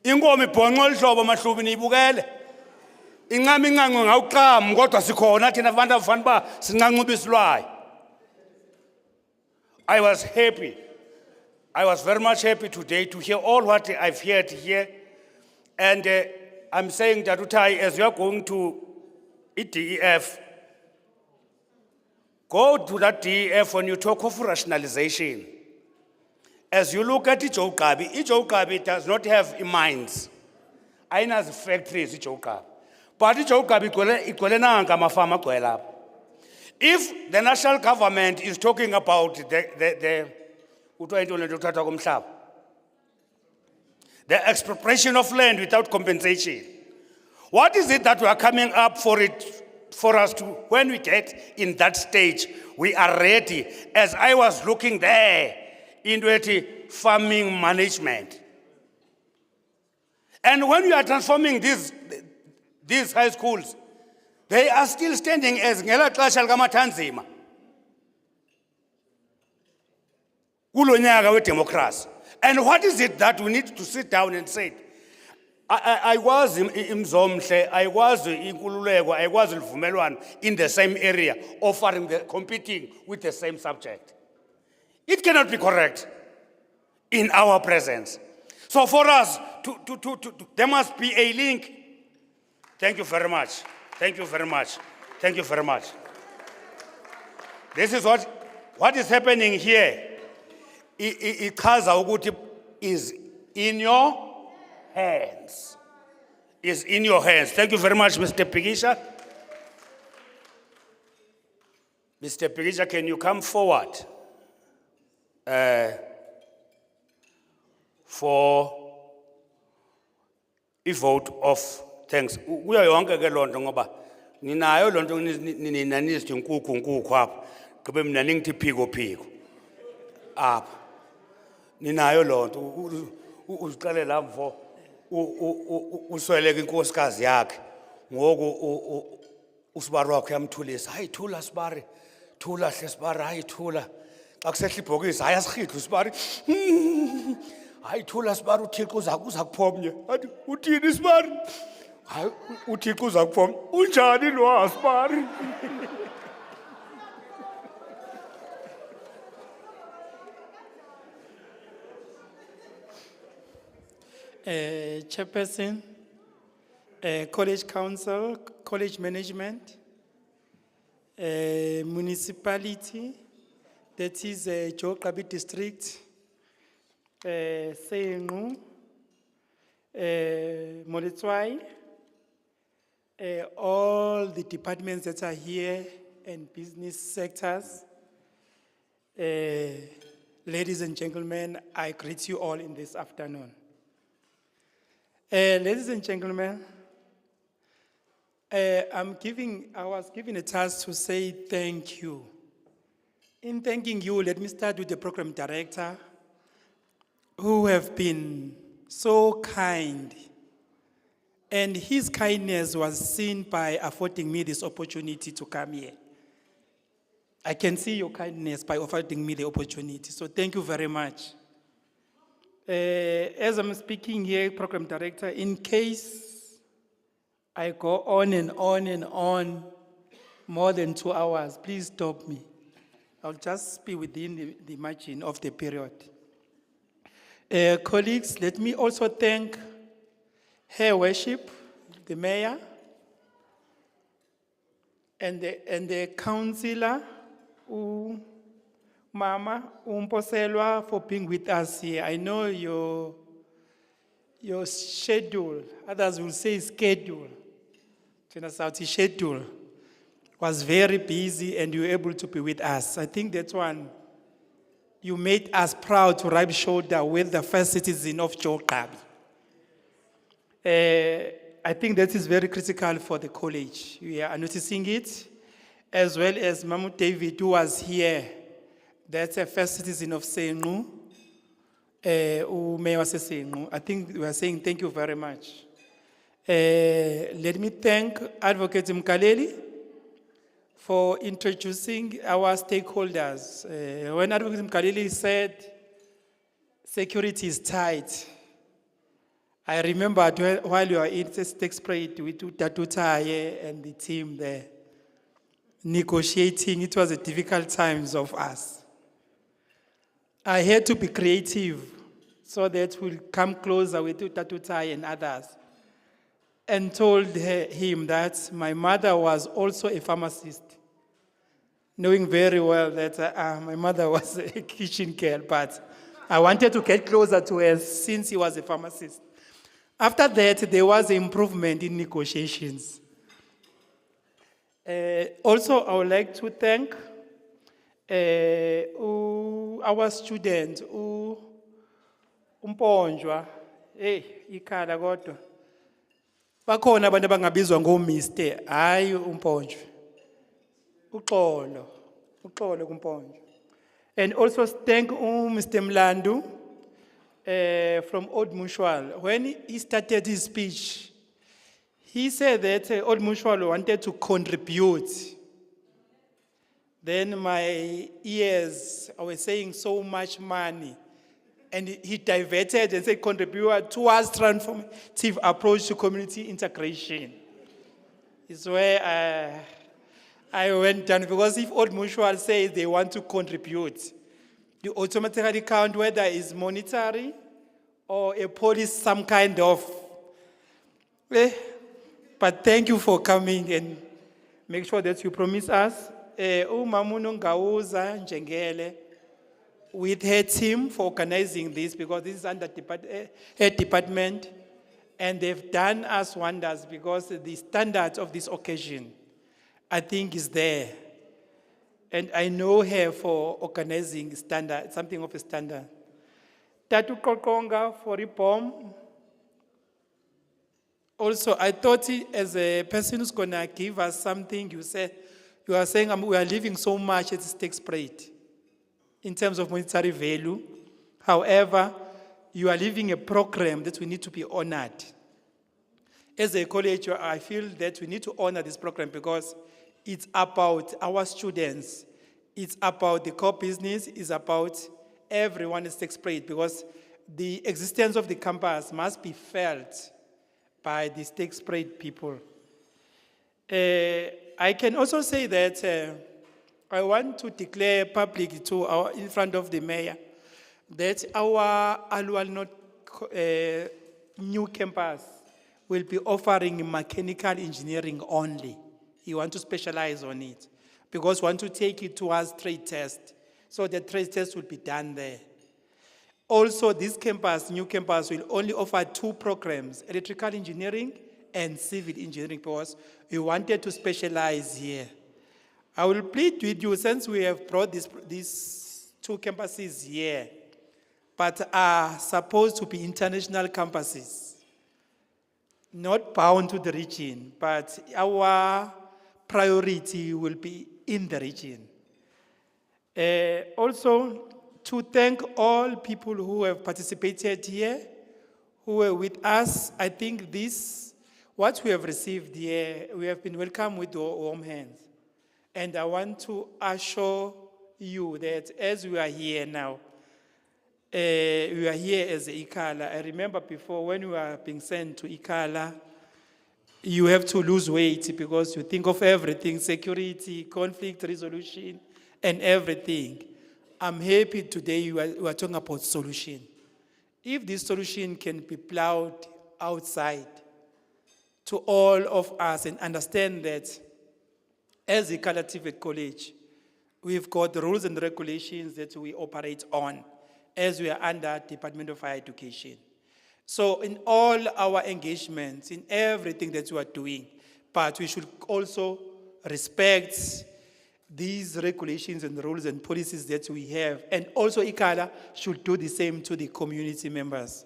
Inkomo ibhonqa olhlobo mahlubi niyibukele. Incama incanco ngawuqama kodwa sikhona thina abantu abafana ba sincancuba isilwayo. I was happy. I was very much happy today to hear all what I've heard here. And I'm saying that Utai, as you are going to DEF, go to that DEF when you talk of rationalization. As you look at Ijokabi does not have mines. Aina's factories, Ijokabi. But Ijokabi ikolenanga mafama kwela. If the national government is talking about the expropriation of land without compensation, what is it that we are coming up for it for us to, when we get in that stage, we are ready. As I was looking there into farming management. And when you are transforming these high schools, they are still standing as ngela xesha likaMathanzima. Kulo nyaka we-democracy. And what is it that we need to sit down and say? I was imzomhle, I was inkululeko, I was Vumelwan in the same area, offering competing with the same subject. It cannot be correct in our presence. So for us, there must be a link. Thank you very much. Thank you very much. Thank you very much. This is what is happening here. It is in your hands. Is in your hands. Thank you very much, Mr. Pigisha. Mr. Pigisha, can you come forward for a vote of thanks? We are young again, London. Ninayo London is to kuku up. Kabim naning to pigo up. Ninayo London. Uqale lamvo usweleke inkosikazi yakhe ngoku usibari wakhe yamthulisa hayi thula sibari thula hle sibari hayi thula xa kusehla ibhokisi hayi asihidla usibari hayi thula sibari uThixo uza kuphomnye athi uthini sibari hayi uThixo uza kuphomnye unjani lo sibari. Chairperson, College Council, College Management, Municipality, that is Joe Kabi District, Seyenu, Moletswai, all the departments that are here and business sectors. Ladies and gentlemen, I greet you all in this afternoon. Ladies and gentlemen, I was given a task to say thank you. In thanking you, let me start with the program director, who have been so kind. And his kindness was seen by affording me this opportunity to come here. I can see your kindness by affording me the opportunity, so thank you very much. As I'm speaking here, Program Director, in case I go on and on and on more than 2 hours, please stop me. I'll just be within the margin of the period. Colleagues, let me also thank Her Worship, the Mayor, and the Councillor, Mama Umposelwa, for being with us here. I know your schedule, others will say schedule, schedule, was very busy and you were able to be with us. I think that one, you made us proud to rub shoulder with the first citizen of Joe Kabi. I think that is very critical for the college. We are noticing it, as well as Mamu David, who was here. That's a first citizen of Seyenu, Mayor Seyenu. I think we are saying thank you very much. Let me thank Advocate Mkaleli for introducing our stakeholders. When Advocate Mkaleli said security is tight, I remembered while you were in State Spread with Tatutaye and the team there negotiating. It was a difficult times of us. I had to be creative so that we'll come closer with Tatutai and others, and told him that my mother was also a pharmacist, knowing very well that my mother was a kitchen girl, but I wanted to get closer to her since he was a pharmacist. After that, there was an improvement in negotiations. Also, I would like to thank our student, Umponjwa, ikhala kodwa, Bakhona abantu abangabizwa ngo-Mr. Hayi uMponjwe. Uxolo kuMponjwe. And also thank Mr. Mlandu from Old Mutual. When he started his speech, he said that Old Mutual wanted to contribute. Then my ears, I was saying so much money. And he diverted and said contribute towards transformative approach to community integration. It's where I went down, because if Old Mutual says they want to contribute, you automatically count whether it's monetary or a police, some kind of. But thank you for coming, and make sure that you promise us. Umamuno Ngauza Njengele, with her team for organizing this, because this is under her department, and they've done us wonders, because the standards of this occasion, I think, is there. And I know her for organizing standard, something of a standard. Tatu Kokonga for IPOM. Also, I thought as a person who's gonna give us something, you are saying we are leaving so much at stake spread in terms of monetary value. However, you are leaving a program that we need to be honored. As a college, I feel that we need to honor this program, because it's about our students. It's about the core business. It's about everyone at stake spread, because the existence of the campus must be felt by the stake spread people. I can also say that I want to declare publicly in front of the mayor that our Alual new campus will be offering mechanical engineering only. You want to specialize on it, because we want to take it towards trade test. So the trade test will be done there. Also, this campus, new campus, will only offer 2 programs, electrical engineering and civil engineering, because we wanted to specialize here. I will plead with you, since we have brought these 2 campuses here, but are supposed to be international campuses, not bound to the region, but our priority will be in the region. Also, to thank all people who have participated here, who were with us. I think what we have received here, we have been welcomed with warm hands. And I want to assure you that as we are here now, we are here as ICALA. I remember before, when we were being sent to ICALA, you have to lose weight, because you think of everything, security, conflict resolution, and everything. I'm happy today we are talking about solution. If this solution can be plowed outside to all of us, and understand that as a TVET college, we've got the rules and regulations that we operate on as we are under Department of Higher Education. So in all our engagements, in everything that we are doing, but we should also respect these regulations and rules and policies that we have. And also ICALA should do the same to the community members.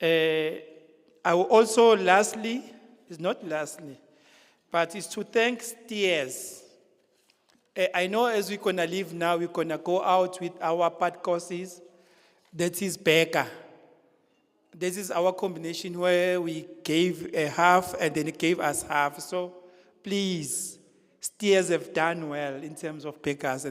I will also but it's to thank STEERS. I know as we're gonna leave now, we're gonna go out with our part courses. That is Becca. This is our combination where we gave a half and then it gave us half. So please, STEERS have done well in terms of Beccas.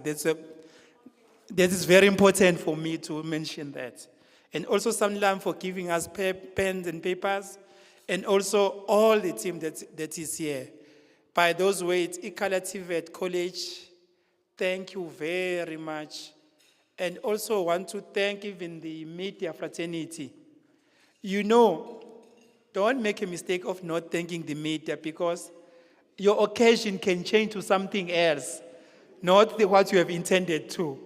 That is very important for me to mention that. And also Sanlam for giving us pens and papers, and also all the team that is here. By those words, ICALA TVET College, thank you very much. And also want to thank even the media fraternity. You know, don't make a mistake of not thanking the media, because your occasion can change to something else, not what you have intended to.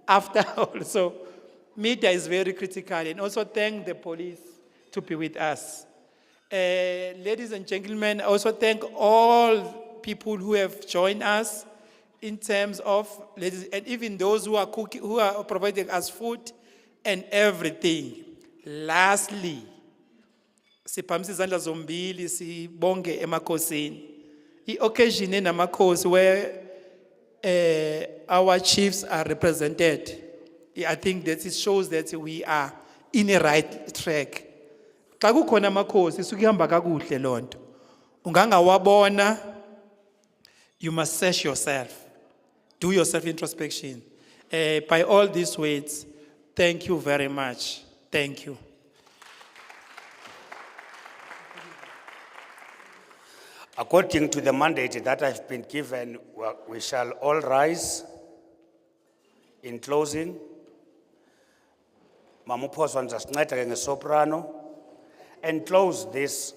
After all, so media is very critical. And also thank the police to be with us. Ladies and gentlemen, I also thank all people who have joined us in terms of, and even those who are cooking, who are providing us food and everything. Lastly, siphakamisa izandla zombili sibonge emakhosini. I-occasion enamakhosi where our chiefs are represented. I think that it shows that we are in a right track. Xa kukhona amakhosi sukuyamba kakuhle lonto. Ungangawabona, you must search yourself. Do your self-introspection. By all these words, thank you very much. Thank you. According to the mandate that I've been given, we shall all rise in closing. Mamuphoso nzasinceda ke ngesoprano and close this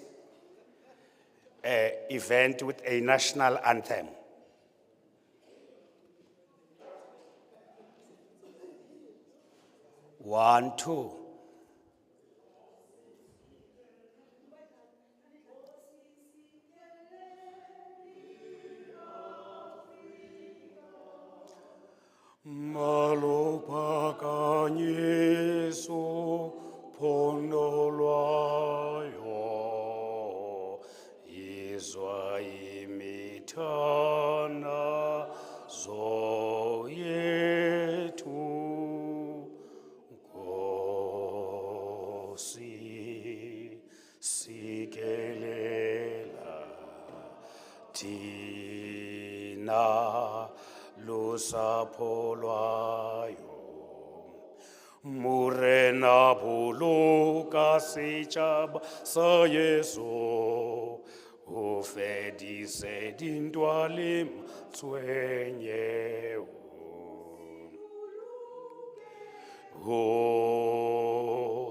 event with a national anthem. One, two. Malopakanyeso pondolwayo izwa imitana zoyetu Nkosi sikelela tina lusapho lwayo murena buluka sechaba sa Yesu ufedise dintwali mtswenye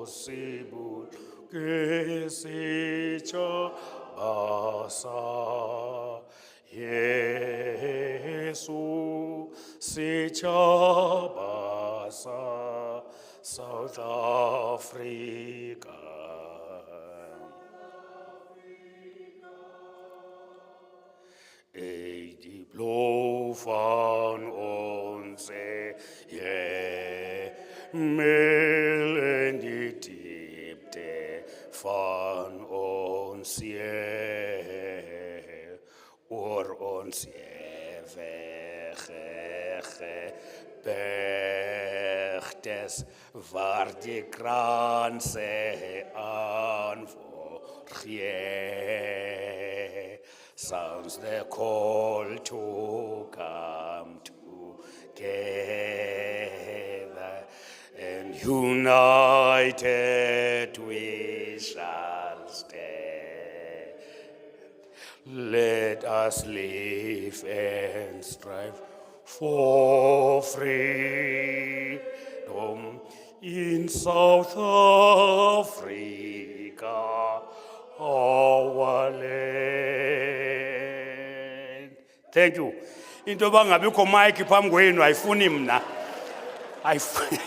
Sibu kesechaba sa Yesu sechaba South Africa. Die Blo van onze mel en die diepte van ons oor ons bergtes waar die kranse aan voorgee. Sounds the call to come together and united we shall stand. Let us live and strive for freedom in South Africa, our land. Thank you. Into bangabikho mic phambi kwenu ayifuni mna. Ayifuni.